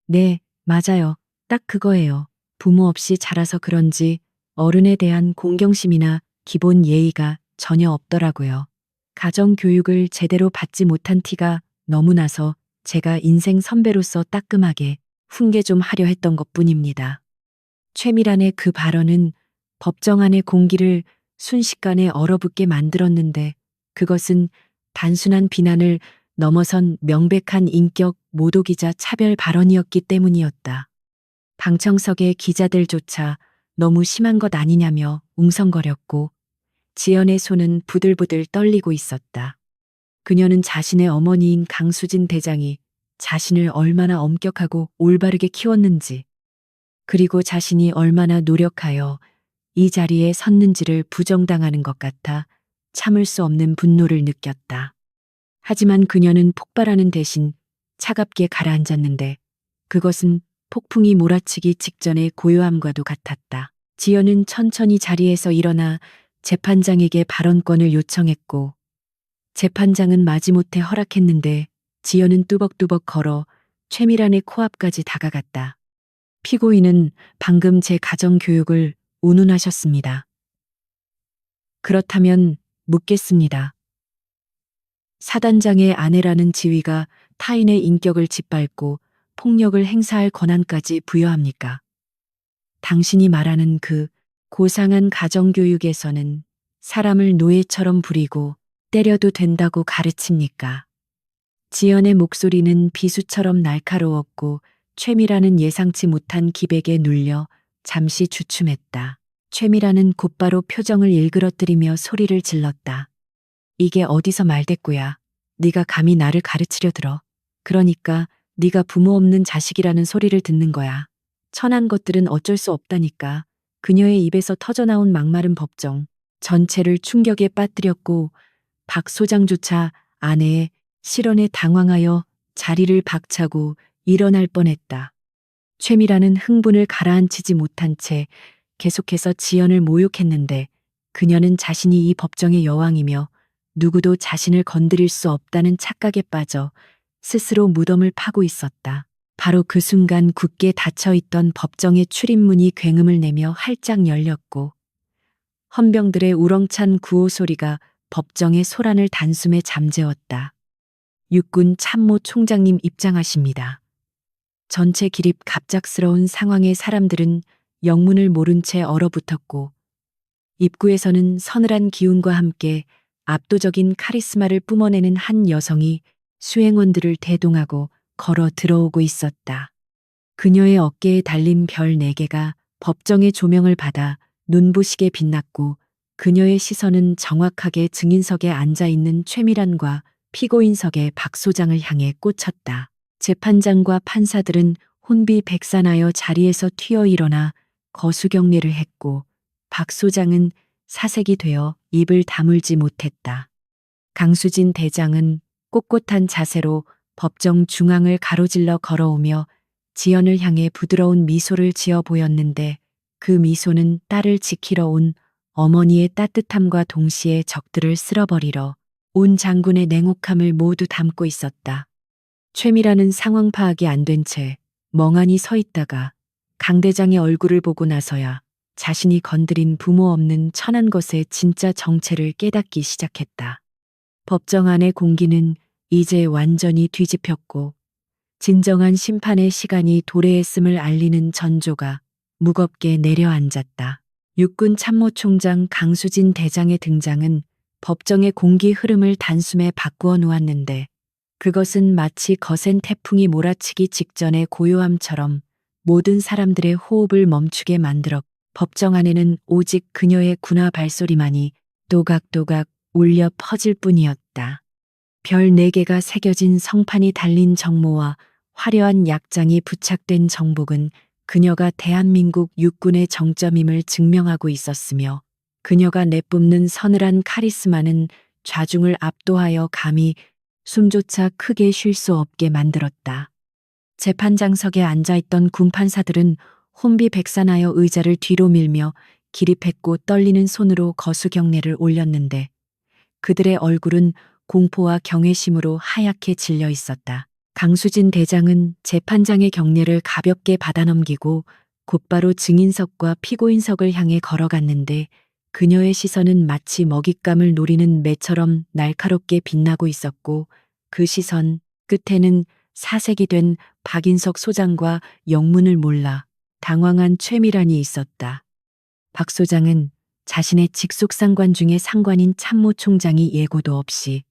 네, 맞아요. 딱 그거예요. 부모 없이 자라서 그런지 어른에 대한 공경심이나 기본 예의가 전혀 없더라고요. 가정교육을 제대로 받지 못한 티가 너무 나서 제가 인생 선배로서 따끔하게 훈계 좀 하려 했던 것 뿐입니다. 최미란의 그 발언은 법정 안의 공기를 순식간에 얼어붙게 만들었는데 그것은 단순한 비난을 넘어선 명백한 인격 모독이자 차별 발언이었기 때문이었다. 방청석의 기자들조차 너무 심한 것 아니냐며 웅성거렸고 지연의 손은 부들부들 떨리고 있었다. 그녀는 자신의 어머니인 강수진 대장이 자신을 얼마나 엄격하고 올바르게 키웠는지 그리고 자신이 얼마나 노력하여 이 자리에 섰는지를 부정당하는 것 같아 참을 수 없는 분노를 느꼈다. 하지만 그녀는 폭발하는 대신 차갑게 가라앉았는데 그것은 폭풍이 몰아치기 직전의 고요함과도 같았다. 지연은 천천히 자리에서 일어나 재판장에게 발언권을 요청했고 재판장은 마지못해 허락했는데 지연은 뚜벅뚜벅 걸어 최미란의 코앞까지 다가갔다. 피고인은 방금 제 가정교육을 운운하셨습니다. 그렇다면 묻겠습니다. 사단장의 아내라는 지위가 타인의 인격을 짓밟고 폭력을 행사할 권한까지 부여합니까? 당신이 말하는 그 고상한 가정교육에서는 사람을 노예처럼 부리고 때려도 된다고 가르칩니까? 지연의 목소리는 비수처럼 날카로웠고 최미라는 예상치 못한 기백에 눌려 잠시 주춤했다. 최미라는 곧바로 표정을 일그러뜨리며 소리를 질렀다. 이게 어디서 말대꾸야. 네가 감히 나를 가르치려 들어. 그러니까 네가 부모 없는 자식이라는 소리를 듣는 거야. 천한 것들은 어쩔 수 없다니까. 그녀의 입에서 터져나온 막마른 법정 전체를 충격에 빠뜨렸고 박 소장조차 아내의 실언에 당황하여 자리를 박차고 일어날 뻔했다. 최미라는 흥분을 가라앉히지 못한 채 계속해서 지연을 모욕했는데 그녀는 자신이 이 법정의 여왕이며 누구도 자신을 건드릴 수 없다는 착각에 빠져 스스로 무덤을 파고 있었다. 바로 그 순간 굳게 닫혀있던 법정의 출입문이 굉음을 내며 활짝 열렸고 헌병들의 우렁찬 구호 소리가 법정의 소란을 단숨에 잠재웠다. 육군 참모 총장님 입장하십니다. 전체 기립 갑작스러운 상황에 사람들은 영문을 모른 채 얼어붙었고 입구에서는 서늘한 기운과 함께 압도적인 카리스마를 뿜어내는 한 여성이 수행원들을 대동하고 걸어 들어오고 있었다. 그녀의 어깨에 달린 별 4개가 법정의 조명을 받아 눈부시게 빛났고 그녀의 시선은 정확하게 증인석에 앉아 있는 최미란과 피고인석의 박 소장을 향해 꽂혔다. 재판장과 판사들은 혼비백산하여 자리에서 튀어 일어나 거수경례를 했고 박 소장은 사색이 되어 입을 다물지 못했다. 강수진 대장은 꼿꼿한 자세로 법정 중앙을 가로질러 걸어오며 지연을 향해 부드러운 미소를 지어 보였는데 그 미소는 딸을 지키러 온 어머니의 따뜻함과 동시에 적들을 쓸어버리러 온 장군의 냉혹함을 모두 담고 있었다. 최미라는 상황 파악이 안 된 채 멍하니 서 있다가 강 대장의 얼굴을 보고 나서야 자신이 건드린 부모 없는 천한 것의 진짜 정체를 깨닫기 시작했다. 법정 안의 공기는 이제 완전히 뒤집혔고 진정한 심판의 시간이 도래했음을 알리는 전조가 무겁게 내려앉았다. 육군 참모총장 강수진 대장의 등장은 법정의 공기 흐름을 단숨에 바꾸어 놓았는데 그것은 마치 거센 태풍이 몰아치기 직전의 고요함처럼 모든 사람들의 호흡을 멈추게 만들어 법정 안에는 오직 그녀의 군화 발소리만이 또각또각 울려 퍼질 뿐이었다. 별 4개가 새겨진 성판이 달린 정모와 화려한 약장이 부착된 정복은 그녀가 대한민국 육군의 정점임을 증명하고 있었으며 그녀가 내뿜는 서늘한 카리스마는 좌중을 압도하여 감히 숨조차 크게 쉴 수 없게 만들었다. 재판장석에 앉아있던 군판사들은 혼비백산하여 의자를 뒤로 밀며 기립했고 떨리는 손으로 거수경례를 올렸는데 그들의 얼굴은 공포와 경외심으로 하얗게 질려 있었다. 강수진 대장은 재판장의 경례를 가볍게 받아넘기고 곧바로 증인석과 피고인석을 향해 걸어갔는데 그녀의 시선은 마치 먹잇감을 노리는 매처럼 날카롭게 빛나고 있었고 그 시선 끝에는 사색이 된 박인석 소장과 영문을 몰라 당황한 최미란이 있었다. 박 소장은 자신의 직속 상관 중에 상관인 참모총장이 예고도 없이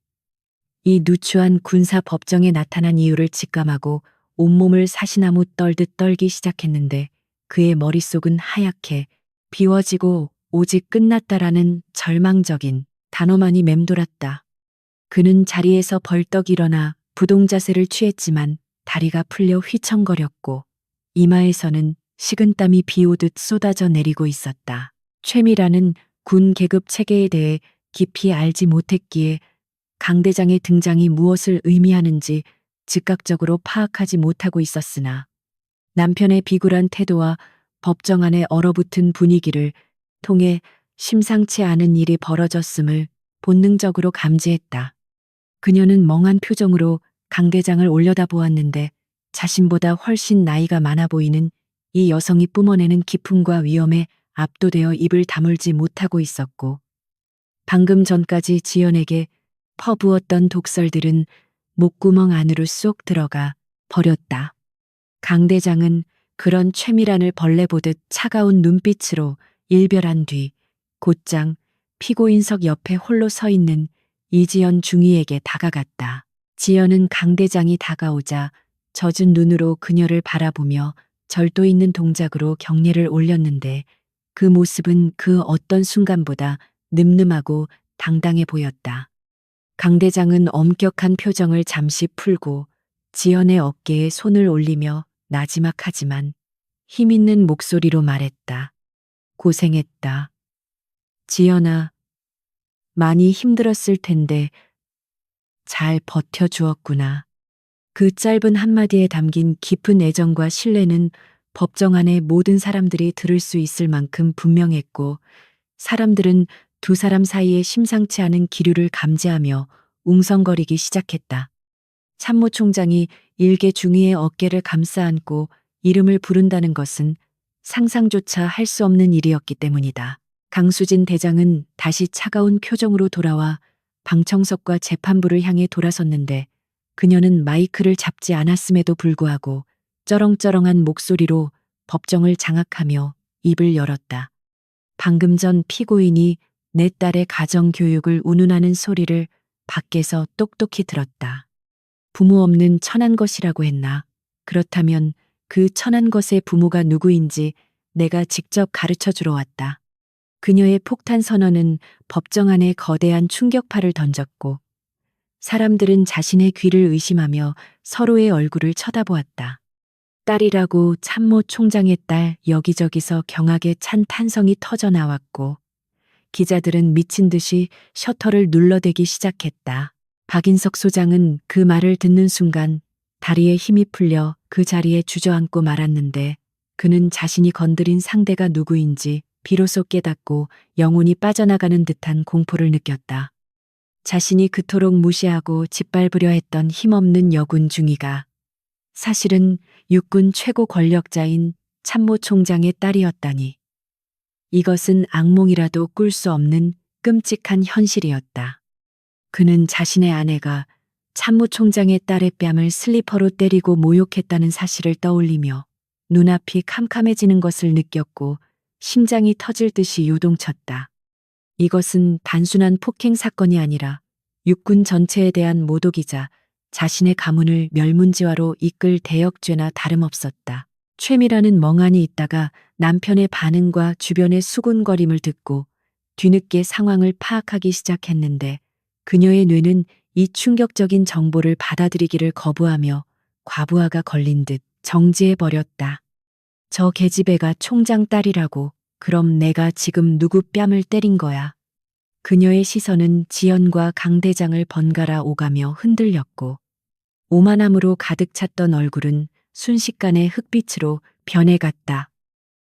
이 누추한 군사 법정에 나타난 이유를 직감하고 온몸을 사시나무 떨듯 떨기 시작했는데 그의 머릿속은 하얗게 비워지고 오직 끝났다라는 절망적인 단어만이 맴돌았다. 그는 자리에서 벌떡 일어나 부동자세를 취했지만 다리가 풀려 휘청거렸고 이마에서는 식은땀이 비오듯 쏟아져 내리고 있었다. 최미라는 군 계급 체계에 대해 깊이 알지 못했기에 강 대장의 등장이 무엇을 의미하는지 즉각적으로 파악하지 못하고 있었으나 남편의 비굴한 태도와 법정 안에 얼어붙은 분위기를 통해 심상치 않은 일이 벌어졌음을 본능적으로 감지했다. 그녀는 멍한 표정으로 강 대장을 올려다보았는데 자신보다 훨씬 나이가 많아 보이는 이 여성이 뿜어내는 기품과 위험에 압도되어 입을 다물지 못하고 있었고 방금 전까지 지연에게 퍼부었던 독설들은 목구멍 안으로 쏙 들어가 버렸다. 강 대장은 그런 최미란을 벌레 보듯 차가운 눈빛으로 일별한 뒤 곧장 피고인석 옆에 홀로 서 있는 이지연 중위에게 다가갔다. 지연은 강 대장이 다가오자 젖은 눈으로 그녀를 바라보며 절도 있는 동작으로 경례를 올렸는데 그 모습은 그 어떤 순간보다 늠름하고 당당해 보였다. 강 대장은 엄격한 표정을 잠시 풀고 지연의 어깨에 손을 올리며 나지막하지만 힘있는 목소리로 말했다. 고생했다. 지연아, 많이 힘들었을 텐데 잘 버텨주었구나. 그 짧은 한마디에 담긴 깊은 애정과 신뢰는 법정 안의 모든 사람들이 들을 수 있을 만큼 분명했고 사람들은 두 사람 사이에 심상치 않은 기류를 감지하며 웅성거리기 시작했다. 참모총장이 일개 중위의 어깨를 감싸 안고 이름을 부른다는 것은 상상조차 할 수 없는 일이었기 때문이다. 강수진 대장은 다시 차가운 표정으로 돌아와 방청석과 재판부를 향해 돌아섰는데 그녀는 마이크를 잡지 않았음에도 불구하고 쩌렁쩌렁한 목소리로 법정을 장악하며 입을 열었다. 방금 전 피고인이 내 딸의 가정교육을 운운하는 소리를 밖에서 똑똑히 들었다. 부모 없는 천한 것이라고 했나? 그렇다면 그 천한 것의 부모가 누구인지 내가 직접 가르쳐 주러 왔다. 그녀의 폭탄 선언은 법정 안에 거대한 충격파를 던졌고 사람들은 자신의 귀를 의심하며 서로의 얼굴을 쳐다보았다. 딸이라고 참모 총장의 딸 여기저기서 경악에 찬 탄성이 터져 나왔고 기자들은 미친 듯이 셔터를 눌러대기 시작했다. 박인석 소장은 그 말을 듣는 순간 다리에 힘이 풀려 그 자리에 주저앉고 말았는데 그는 자신이 건드린 상대가 누구인지 비로소 깨닫고 영혼이 빠져나가는 듯한 공포를 느꼈다. 자신이 그토록 무시하고 짓밟으려 했던 힘없는 여군 중위가 사실은 육군 최고 권력자인 참모 총장의 딸이었다니. 이것은 악몽이라도 꿀 수 없는 끔찍한 현실이었다. 그는 자신의 아내가 참모 총장의 딸의 뺨을 슬리퍼로 때리고 모욕했다는 사실을 떠올리며 눈앞이 캄캄해지는 것을 느꼈고 심장이 터질 듯이 요동쳤다. 이것은 단순한 폭행 사건이 아니라 육군 전체에 대한 모독이자 자신의 가문을 멸문지화로 이끌 대역죄나 다름없었다. 최미라는 멍하니 있다가 남편의 반응과 주변의 수군거림을 듣고 뒤늦게 상황을 파악하기 시작했는데 그녀의 뇌는 이 충격적인 정보를 받아들이기를 거부하며 과부하가 걸린 듯 정지해버렸다. 저 계집애가 총장 딸이라고 그럼 내가 지금 누구 뺨을 때린 거야. 그녀의 시선은 지연과 강 대장을 번갈아 오가며 흔들렸고 오만함으로 가득 찼던 얼굴은 순식간에 흑빛으로 변해갔다.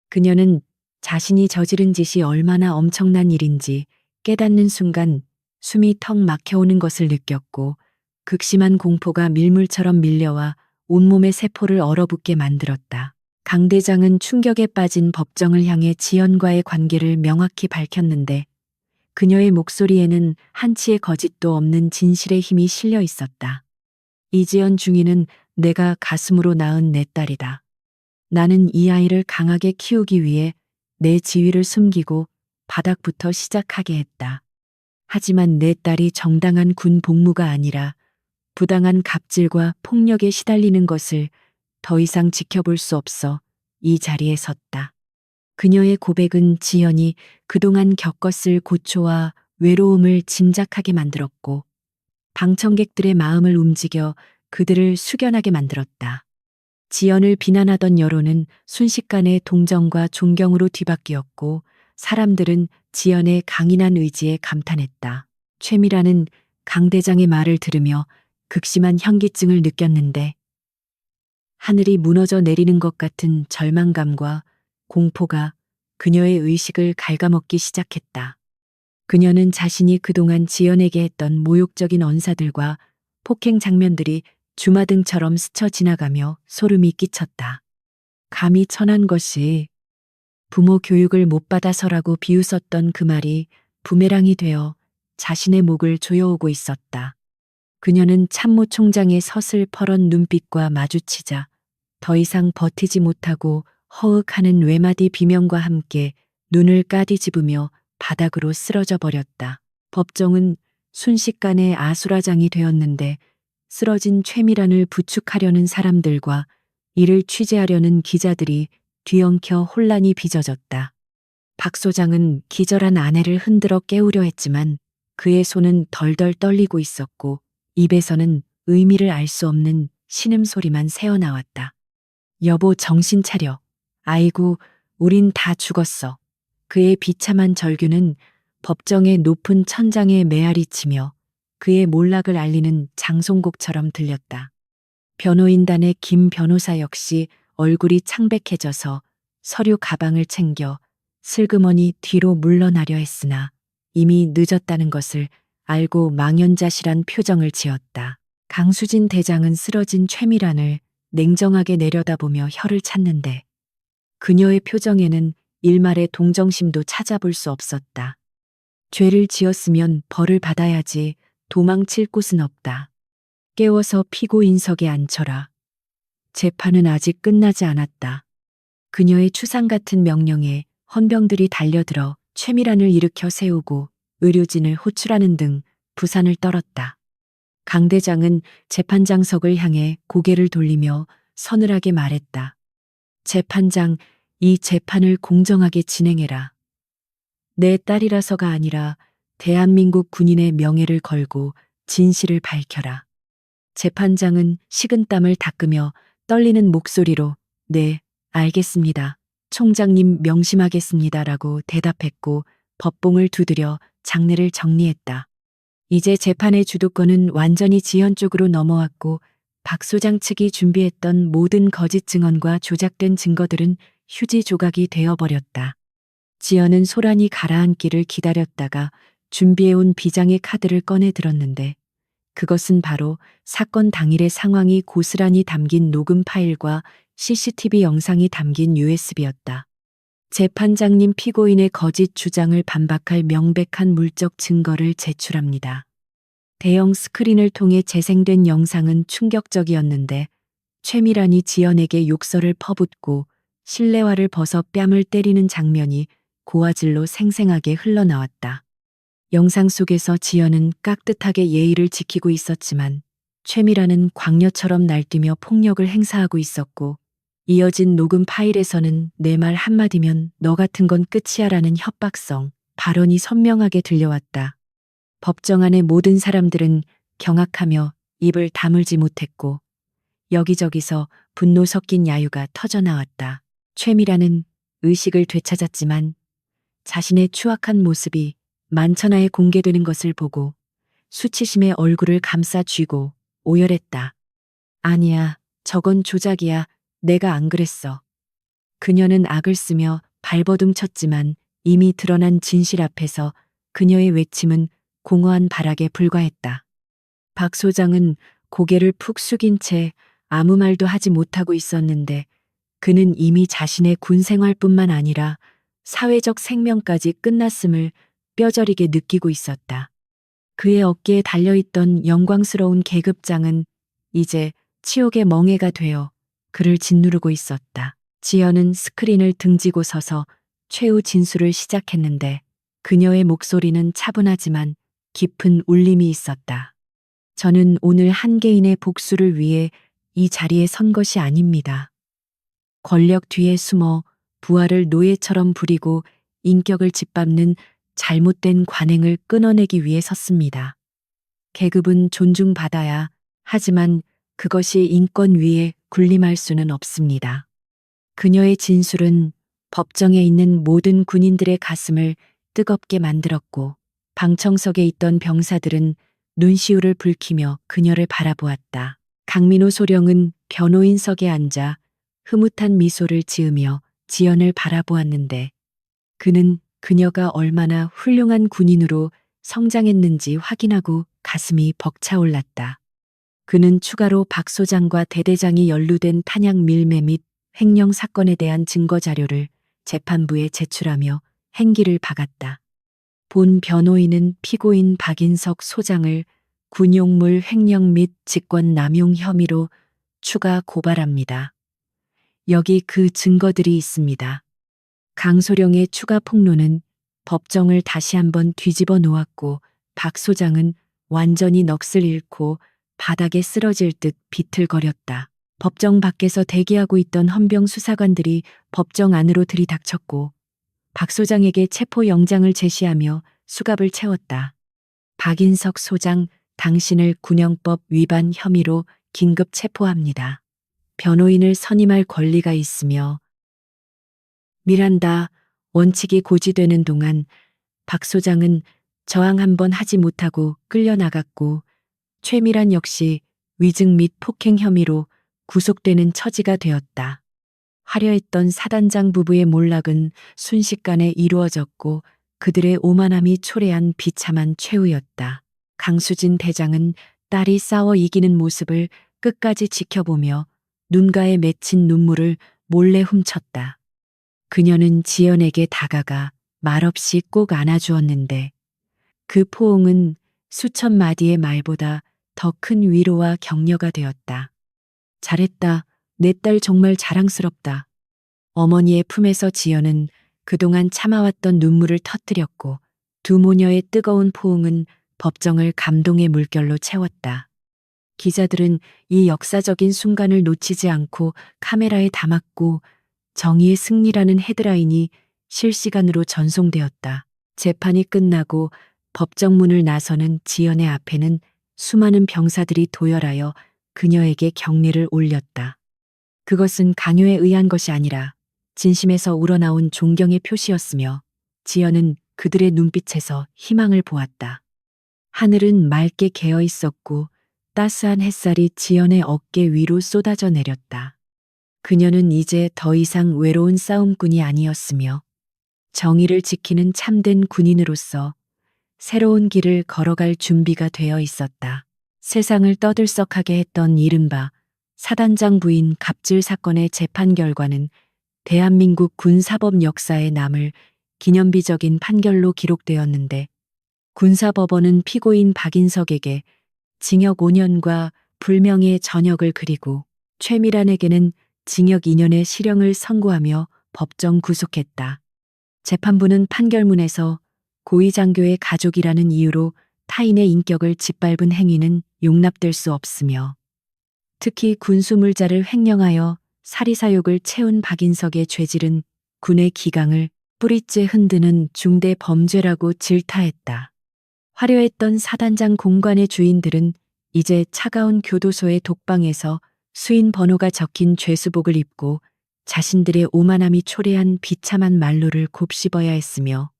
그녀는 자신이 저지른 짓이 얼마나 엄청난 일인지 깨닫는 순간 숨이 턱 막혀오는 것을 느꼈고 극심한 공포가 밀물처럼 밀려와 온몸의 세포를 얼어붙게 만들었다. 강 대장은 충격에 빠진 법정을 향해 지연과의 관계를 명확히 밝혔는데 그녀의 목소리에는 한치의 거짓도 없는 진실의 힘이 실려 있었다. 이지연 중위는 내가 가슴으로 낳은 내 딸이다. 나는 이 아이를 강하게 키우기 위해 내 지위를 숨기고 바닥부터 시작하게 했다. 하지만 내 딸이 정당한 군 복무가 아니라 부당한 갑질과 폭력에 시달리는 것을 더 이상 지켜볼 수 없어 이 자리에 섰다. 그녀의 고백은 지연이 그동안 겪었을 고초와 외로움을 짐작하게 만들었고 방청객들의 마음을 움직여 그들을 숙연하게 만들었다. 지연을 비난하던 여론은 순식간에 동정과 존경으로 뒤바뀌었고 사람들은 지연의 강인한 의지에 감탄했다. 최미라는 강 대장의 말을 들으며 극심한 현기증을 느꼈는데 하늘이 무너져 내리는 것 같은 절망감과 공포가 그녀의 의식을 갉아먹기 시작했다. 그녀는 자신이 그동안 지연에게 했던 모욕적인 언사들과 폭행 장면들이 주마등처럼 스쳐 지나가며 소름이 끼쳤다. 감히 천한 것이 부모 교육을 못 받아서라고 비웃었던 그 말이 부메랑이 되어 자신의 목을 조여오고 있었다. 그녀는 참모 총장의 서슬퍼런 눈빛과 마주치자 더 이상 버티지 못하고 허흑하는 외마디 비명과 함께 눈을 까디집으며 바닥으로 쓰러져 버렸다. 법정은 순식간에 아수라장이 되었는데 쓰러진 최미란을 부축하려는 사람들과 이를 취재하려는 기자들이 뒤엉켜 혼란이 빚어졌다. 박 소장은 기절한 아내를 흔들어 깨우려 했지만 그의 손은 덜덜 떨리고 있었고 입에서는 의미를 알 수 없는 신음소리만 새어나왔다. 여보 정신 차려. 아이고 우린 다 죽었어. 그의 비참한 절규는 법정의 높은 천장에 메아리치며 그의 몰락을 알리는 장송곡처럼 들렸다. 변호인단의 김 변호사 역시 얼굴이 창백해져서 서류 가방을 챙겨 슬그머니 뒤로 물러나려 했으나 이미 늦었다는 것을 알고 망연자실한 표정을 지었다. 강수진 대장은 쓰러진 최미란을 냉정하게 내려다보며 혀를 찼는데 그녀의 표정에는 일말의 동정심도 찾아볼 수 없었다. 죄를 지었으면 벌을 받아야지 도망칠 곳은 없다. 깨워서 피고인석에 앉혀라. 재판은 아직 끝나지 않았다. 그녀의 추상 같은 명령에 헌병들이 달려들어 최미란을 일으켜 세우고 의료진을 호출하는 등 부산을 떨었다. 강 대장은 재판장석을 향해 고개를 돌리며 서늘하게 말했다. 재판장, 이 재판을 공정하게 진행해라. 내 딸이라서가 아니라 대한민국 군인의 명예를 걸고 진실을 밝혀라. 재판장은 식은땀을 닦으며 떨리는 목소리로 네, 알겠습니다. 총장님 명심하겠습니다라고 대답했고 법봉을 두드려 장례를 정리했다. 이제 재판의 주도권은 완전히 지연 쪽으로 넘어왔고 박 소장 측이 준비했던 모든 거짓 증언과 조작된 증거들은 휴지 조각이 되어버렸다. 지연은 소란이 가라앉기를 기다렸다가 준비해온 비장의 카드를 꺼내 들었는데 그것은 바로 사건 당일의 상황이 고스란히 담긴 녹음 파일과 CCTV 영상이 담긴 USB였다. 재판장님 피고인의 거짓 주장을 반박할 명백한 물적 증거를 제출합니다. 대형 스크린을 통해 재생된 영상은 충격적이었는데 최미란이 지연에게 욕설을 퍼붓고 실내화를 벗어 뺨을 때리는 장면이 고화질로 생생하게 흘러나왔다. 영상 속에서 지연은 깍듯하게 예의를 지키고 있었지만 최미란은 광녀처럼 날뛰며 폭력을 행사하고 있었고 이어진 녹음 파일에서는 내 말 한마디면 너 같은 건 끝이야라는 협박성, 발언이 선명하게 들려왔다. 법정 안의 모든 사람들은 경악하며 입을 다물지 못했고 여기저기서 분노 섞인 야유가 터져나왔다. 최미란은 의식을 되찾았지만 자신의 추악한 모습이 만천하에 공개되는 것을 보고 수치심에 얼굴을 감싸 쥐고 오열했다. 아니야, 저건 조작이야. 내가 안 그랬어. 그녀는 악을 쓰며 발버둥 쳤지만 이미 드러난 진실 앞에서 그녀의 외침은 공허한 발악에 불과했다. 박 소장은 고개를 푹 숙인 채 아무 말도 하지 못하고 있었는데 그는 이미 자신의 군 생활뿐만 아니라 사회적 생명까지 끝났음을 뼈저리게 느끼고 있었다. 그의 어깨에 달려있던 영광스러운 계급장은 이제 치욕의 멍에가 되어 그를 짓누르고 있었다. 지연은 스크린을 등지고 서서 최후 진술을 시작했는데 그녀의 목소리는 차분하지만 깊은 울림이 있었다. 저는 오늘 한 개인의 복수를 위해 이 자리에 선 것이 아닙니다. 권력 뒤에 숨어 부하를 노예처럼 부리고 인격을 짓밟는 잘못된 관행을 끊어내기 위해 섰습니다. 계급은 존중받아야 하지만 그것이 인권 위에 군림할 수는 없습니다. 그녀의 진술은 법정에 있는 모든 군인들의 가슴을 뜨겁게 만들었고 방청석에 있던 병사들은 눈시울을 붉히며 그녀를 바라보았다. 강민호 소령은 변호인석에 앉아 흐뭇한 미소를 지으며 지연을 바라보았는데 그는 그녀가 얼마나 훌륭한 군인으로 성장했는지 확인하고 가슴이 벅차올랐다. 그는 추가로 박 소장과 대대장이 연루된 탄약 밀매 및 횡령 사건에 대한 증거 자료를 재판부에 제출하며 행기를 박았다. 본 변호인은 피고인 박인석 소장을 군용물 횡령 및 직권 남용 혐의로 추가 고발합니다. 여기 그 증거들이 있습니다. 강소령의 추가 폭로는 법정을 다시 한번 뒤집어 놓았고 박 소장은 완전히 넋을 잃고 바닥에 쓰러질 듯 비틀거렸다. 법정 밖에서 대기하고 있던 헌병 수사관들이 법정 안으로 들이닥쳤고 박 소장에게 체포 영장을 제시하며 수갑을 채웠다. 박인석 소장, 당신을 군형법 위반 혐의로 긴급 체포합니다. 변호인을 선임할 권리가 있으며 미란다 원칙이 고지되는 동안 박 소장은 저항 한번 하지 못하고 끌려나갔고 최미란 역시 위증 및 폭행 혐의로 구속되는 처지가 되었다. 화려했던 사단장 부부의 몰락은 순식간에 이루어졌고 그들의 오만함이 초래한 비참한 최후였다. 강수진 대장은 딸이 싸워 이기는 모습을 끝까지 지켜보며 눈가에 맺힌 눈물을 몰래 훔쳤다. 그녀는 지연에게 다가가 말없이 꼭 안아주었는데 그 포옹은 수천 마디의 말보다 더 큰 위로와 격려가 되었다. 잘했다. 내 딸 정말 자랑스럽다. 어머니의 품에서 지연은 그동안 참아왔던 눈물을 터뜨렸고 두 모녀의 뜨거운 포옹은 법정을 감동의 물결로 채웠다. 기자들은 이 역사적인 순간을 놓치지 않고 카메라에 담았고 정의의 승리라는 헤드라인이 실시간으로 전송되었다. 재판이 끝나고 법정 문을 나서는 지연의 앞에는 수많은 병사들이 도열하여 그녀에게 경례를 올렸다. 그것은 강요에 의한 것이 아니라 진심에서 우러나온 존경의 표시였으며 지연은 그들의 눈빛에서 희망을 보았다. 하늘은 맑게 개어 있었고 따스한 햇살이 지연의 어깨 위로 쏟아져 내렸다. 그녀는 이제 더 이상 외로운 싸움꾼이 아니었으며 정의를 지키는 참된 군인으로서 새로운 길을 걸어갈 준비가 되어 있었다. 세상을 떠들썩하게 했던 이른바 사단장 부인 갑질 사건의 재판 결과는 대한민국 군사법 역사에 남을 기념비적인 판결로 기록되었는데 군사법원은 피고인 박인석에게 징역 5년과 불명예의 전역을 그리고 최미란에게는 징역 2년의 실형을 선고하며 법정 구속했다. 재판부는 판결문에서 고위장교의 가족이라는 이유로 타인의 인격을 짓밟은 행위는 용납될 수 없으며 특히 군수물자를 횡령하여 사리사욕을 채운 박인석의 죄질은 군의 기강을 뿌리째 흔드는 중대 범죄라고 질타했다. 화려했던 사단장 공관의 주인들은 이제 차가운 교도소의 독방에서 수인 번호가 적힌 죄수복을 입고 자신들의 오만함이 초래한 비참한 말로를 곱씹어야 했으며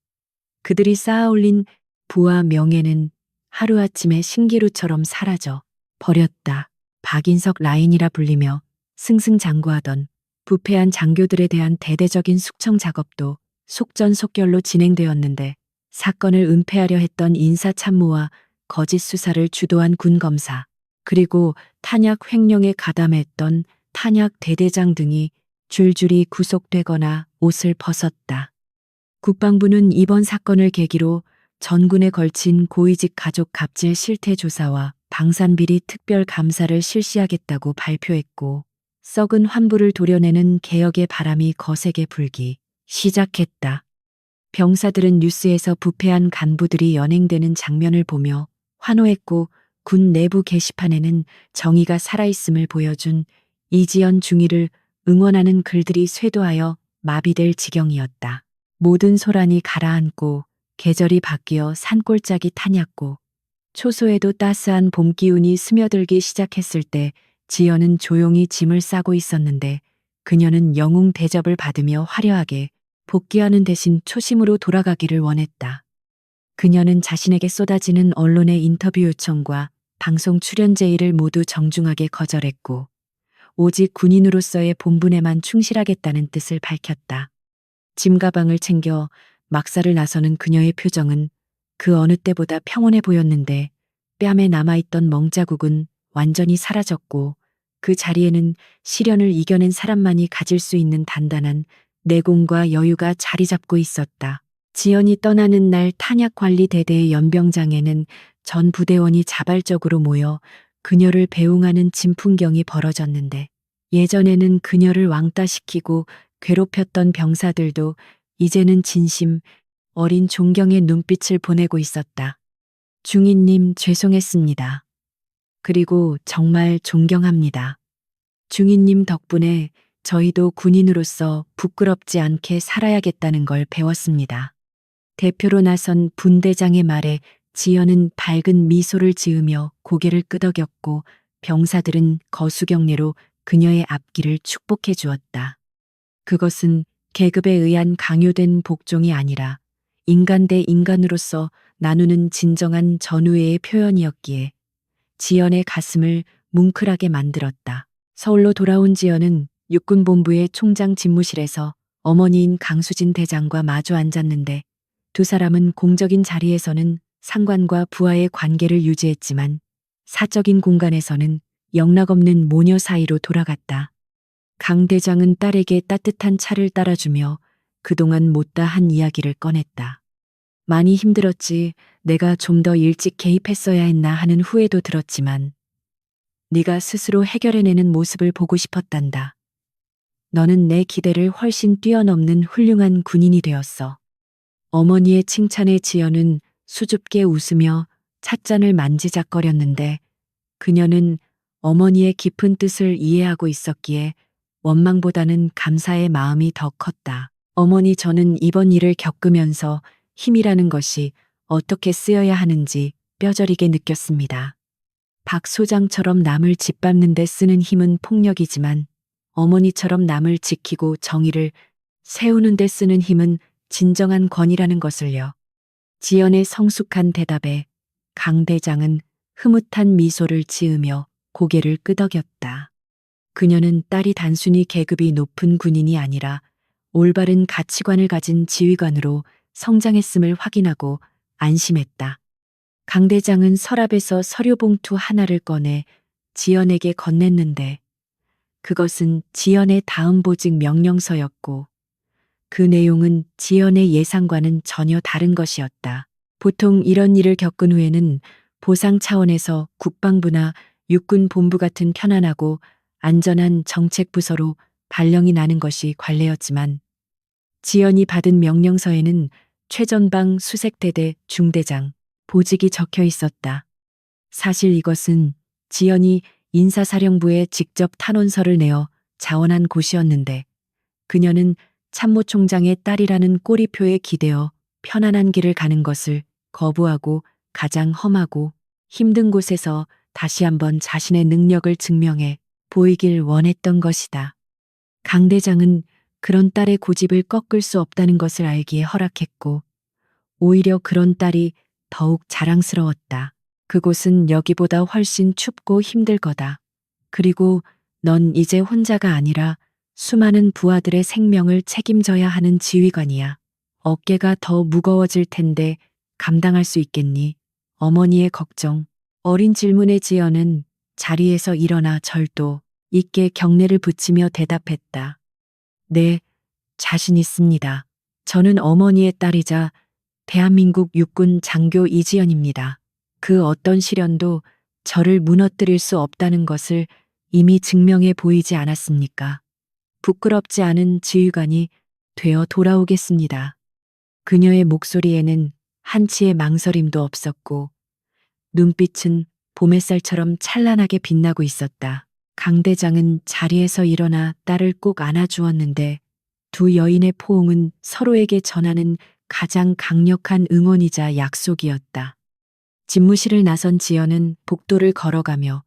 그들이 쌓아올린 부와 명예는 하루아침에 신기루처럼 사라져 버렸다. 박인석 라인이라 불리며 승승장구하던 부패한 장교들에 대한 대대적인 숙청 작업도 속전속결로 진행되었는데 사건을 은폐하려 했던 인사참모와 거짓 수사를 주도한 군검사 그리고 탄약 횡령에 가담했던 탄약 대대장 등이 줄줄이 구속되거나 옷을 벗었다. 국방부는 이번 사건을 계기로 전군에 걸친 고위직 가족 갑질 실태 조사와 방산비리 특별 감사를 실시하겠다고 발표했고 썩은 환부를 도려내는 개혁의 바람이 거세게 불기 시작했다. 병사들은 뉴스에서 부패한 간부들이 연행되는 장면을 보며 환호했고 군 내부 게시판에는 정의가 살아있음을 보여준 이지연 중위를 응원하는 글들이 쇄도하여 마비될 지경이었다. 모든 소란이 가라앉고 계절이 바뀌어 산골짜기 타냐고 초소에도 따스한 봄 기운이 스며들기 시작했을 때 지연은 조용히 짐을 싸고 있었는데 그녀는 영웅 대접을 받으며 화려하게 복귀하는 대신 초심으로 돌아가기를 원했다. 그녀는 자신에게 쏟아지는 언론의 인터뷰 요청과 방송 출연 제의를 모두 정중하게 거절했고 오직 군인으로서의 본분에만 충실하겠다는 뜻을 밝혔다. 짐 가방을 챙겨 막사를 나서는 그녀의 표정은 그 어느 때보다 평온해 보였는데 뺨에 남아있던 멍자국은 완전히 사라졌고 그 자리에는 시련을 이겨낸 사람만이 가질 수 있는 단단한 내공과 여유가 자리 잡고 있었다. 지연이 떠나는 날 탄약관리대대의 연병장에는 전 부대원이 자발적으로 모여 그녀를 배웅하는 진풍경이 벌어졌는데 예전에는 그녀를 왕따시키고 괴롭혔던 병사들도 이제는 진심 어린 존경의 눈빛을 보내고 있었다. 중위님 죄송했습니다. 그리고 정말 존경합니다. 중위님 덕분에 저희도 군인으로서 부끄럽지 않게 살아야겠다는 걸 배웠습니다. 대표로 나선 분대장의 말에 지연은 밝은 미소를 지으며 고개를 끄덕였고 병사들은 거수경례로 그녀의 앞길을 축복해 주었다. 그것은 계급에 의한 강요된 복종이 아니라 인간 대 인간으로서 나누는 진정한 전우애의 표현이었기에 지연의 가슴을 뭉클하게 만들었다. 서울로 돌아온 지연은 육군본부의 총장 집무실에서 어머니인 강수진 대장과 마주 앉았는데 두 사람은 공적인 자리에서는 상관과 부하의 관계를 유지했지만 사적인 공간에서는 영락없는 모녀 사이로 돌아갔다. 강 대장은 딸에게 따뜻한 차를 따라주며 그동안 못다 한 이야기를 꺼냈다. 많이 힘들었지, 내가 좀 더 일찍 개입했어야 했나 하는 후회도 들었지만 네가 스스로 해결해내는 모습을 보고 싶었단다. 너는 내 기대를 훨씬 뛰어넘는 훌륭한 군인이 되었어. 어머니의 칭찬에 지연은 수줍게 웃으며 찻잔을 만지작거렸는데 그녀는 어머니의 깊은 뜻을 이해하고 있었기에 원망보다는 감사의 마음이 더 컸다. 어머니, 저는 이번 일을 겪으면서 힘이라는 것이 어떻게 쓰여야 하는지 뼈저리게 느꼈습니다. 박 소장처럼 남을 짓밟는 데 쓰는 힘은 폭력이지만 어머니처럼 남을 지키고 정의를 세우는 데 쓰는 힘은 진정한 권위라는 것을요. 지연의 성숙한 대답에 강 대장은 흐뭇한 미소를 지으며 고개를 끄덕였다. 그녀는 딸이 단순히 계급이 높은 군인이 아니라 올바른 가치관을 가진 지휘관으로 성장했음을 확인하고 안심했다. 강 대장은 서랍에서 서류 봉투 하나를 꺼내 지연에게 건넸는데 그것은 지연의 다음 보직 명령서였고 그 내용은 지연의 예상과는 전혀 다른 것이었다. 보통 이런 일을 겪은 후에는 보상 차원에서 국방부나 육군 본부 같은 편안하고 안전한 정책 부서로 발령이 나는 것이 관례였지만 지연이 받은 명령서에는 최전방 수색대대 중대장 보직이 적혀 있었다. 사실 이것은 지연이 인사사령부에 직접 탄원서를 내어 자원한 곳이었는데 그녀는 참모총장의 딸이라는 꼬리표에 기대어 편안한 길을 가는 것을 거부하고 가장 험하고 힘든 곳에서 다시 한번 자신의 능력을 증명해 보이길 원했던 것이다. 강 대장은 그런 딸의 고집을 꺾을 수 없다는 것을 알기에 허락했고 오히려 그런 딸이 더욱 자랑스러웠다. 그곳은 여기보다 훨씬 춥고 힘들 거다. 그리고 넌 이제 혼자가 아니라 수많은 부하들의 생명을 책임져야 하는 지휘관이야. 어깨가 더 무거워질 텐데 감당할 수 있겠니? 어머니의 걱정. 어린 질문에 지연은 자리에서 일어나 절도 있게 경례를 붙이며 대답했다. 네, 자신 있습니다. 저는 어머니의 딸이자 대한민국 육군 장교 이지연입니다. 그 어떤 시련도 저를 무너뜨릴 수 없다는 것을 이미 증명해 보이지 않았습니까? 부끄럽지 않은 지휘관이 되어 돌아오겠습니다. 그녀의 목소리에는 한치의 망설임도 없었고 눈빛은 봄햇살처럼 찬란하게 빛나고 있었다. 강 대장은 자리에서 일어나 딸을 꼭 안아주었는데 두 여인의 포옹은 서로에게 전하는 가장 강력한 응원이자 약속이었다. 집무실을 나선 지연은 복도를 걸어가며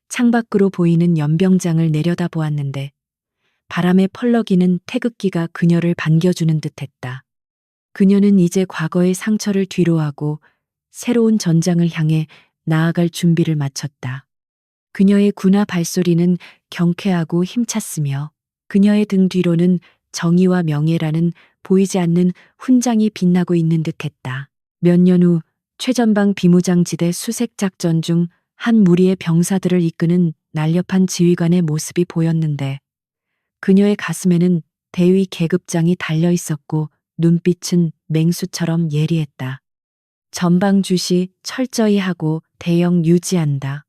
창밖으로 보이는 연병장을 내려다보았는데 바람에 펄럭이는 태극기가 그녀를 반겨주는 듯했다. 그녀는 이제 과거의 상처를 뒤로하고 새로운 전장을 향해 나아갈 준비를 마쳤다. 그녀의 군화 발소리는 경쾌하고 힘찼으며 그녀의 등 뒤로는 정의와 명예라는 보이지 않는 훈장이 빛나고 있는 듯했다. 몇 년 후 최전방 비무장지대 수색작전 중 한 무리의 병사들을 이끄는 날렵한 지휘관의 모습이 보였는데 그녀의 가슴에는 대위 계급장이 달려 있었고 눈빛은 맹수처럼 예리했다. 전방 주시 철저히 하고 대형 유지한다.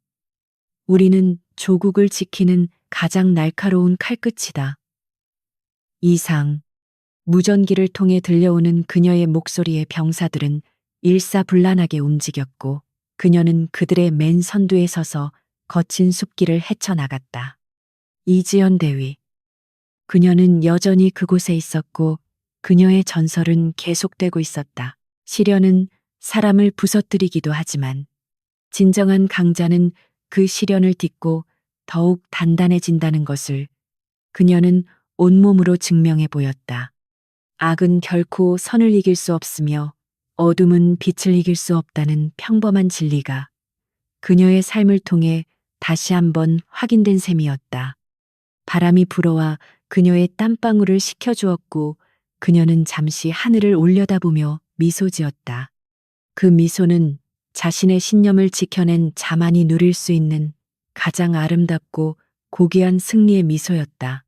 우리는 조국을 지키는 가장 날카로운 칼끝이다. 이상. 무전기를 통해 들려오는 그녀의 목소리에 병사들은 일사불란하게 움직였고 그녀는 그들의 맨 선두에 서서 거친 숲길을 헤쳐나갔다. 이지연 대위. 그녀는 여전히 그곳에 있었고 그녀의 전설은 계속되고 있었다. 시련은 사람을 부서뜨리기도 하지만 진정한 강자는 그 시련을 딛고 더욱 단단해진다는 것을 그녀는 온몸으로 증명해 보였다. 악은 결코 선을 이길 수 없으며 어둠은 빛을 이길 수 없다는 평범한 진리가 그녀의 삶을 통해 다시 한번 확인된 셈이었다. 바람이 불어와 그녀의 땀방울을 식혀주었고 그녀는 잠시 하늘을 올려다보며 미소 지었다. 그 미소는 자신의 신념을 지켜낸 자만이 누릴 수 있는 가장 아름답고 고귀한 승리의 미소였다.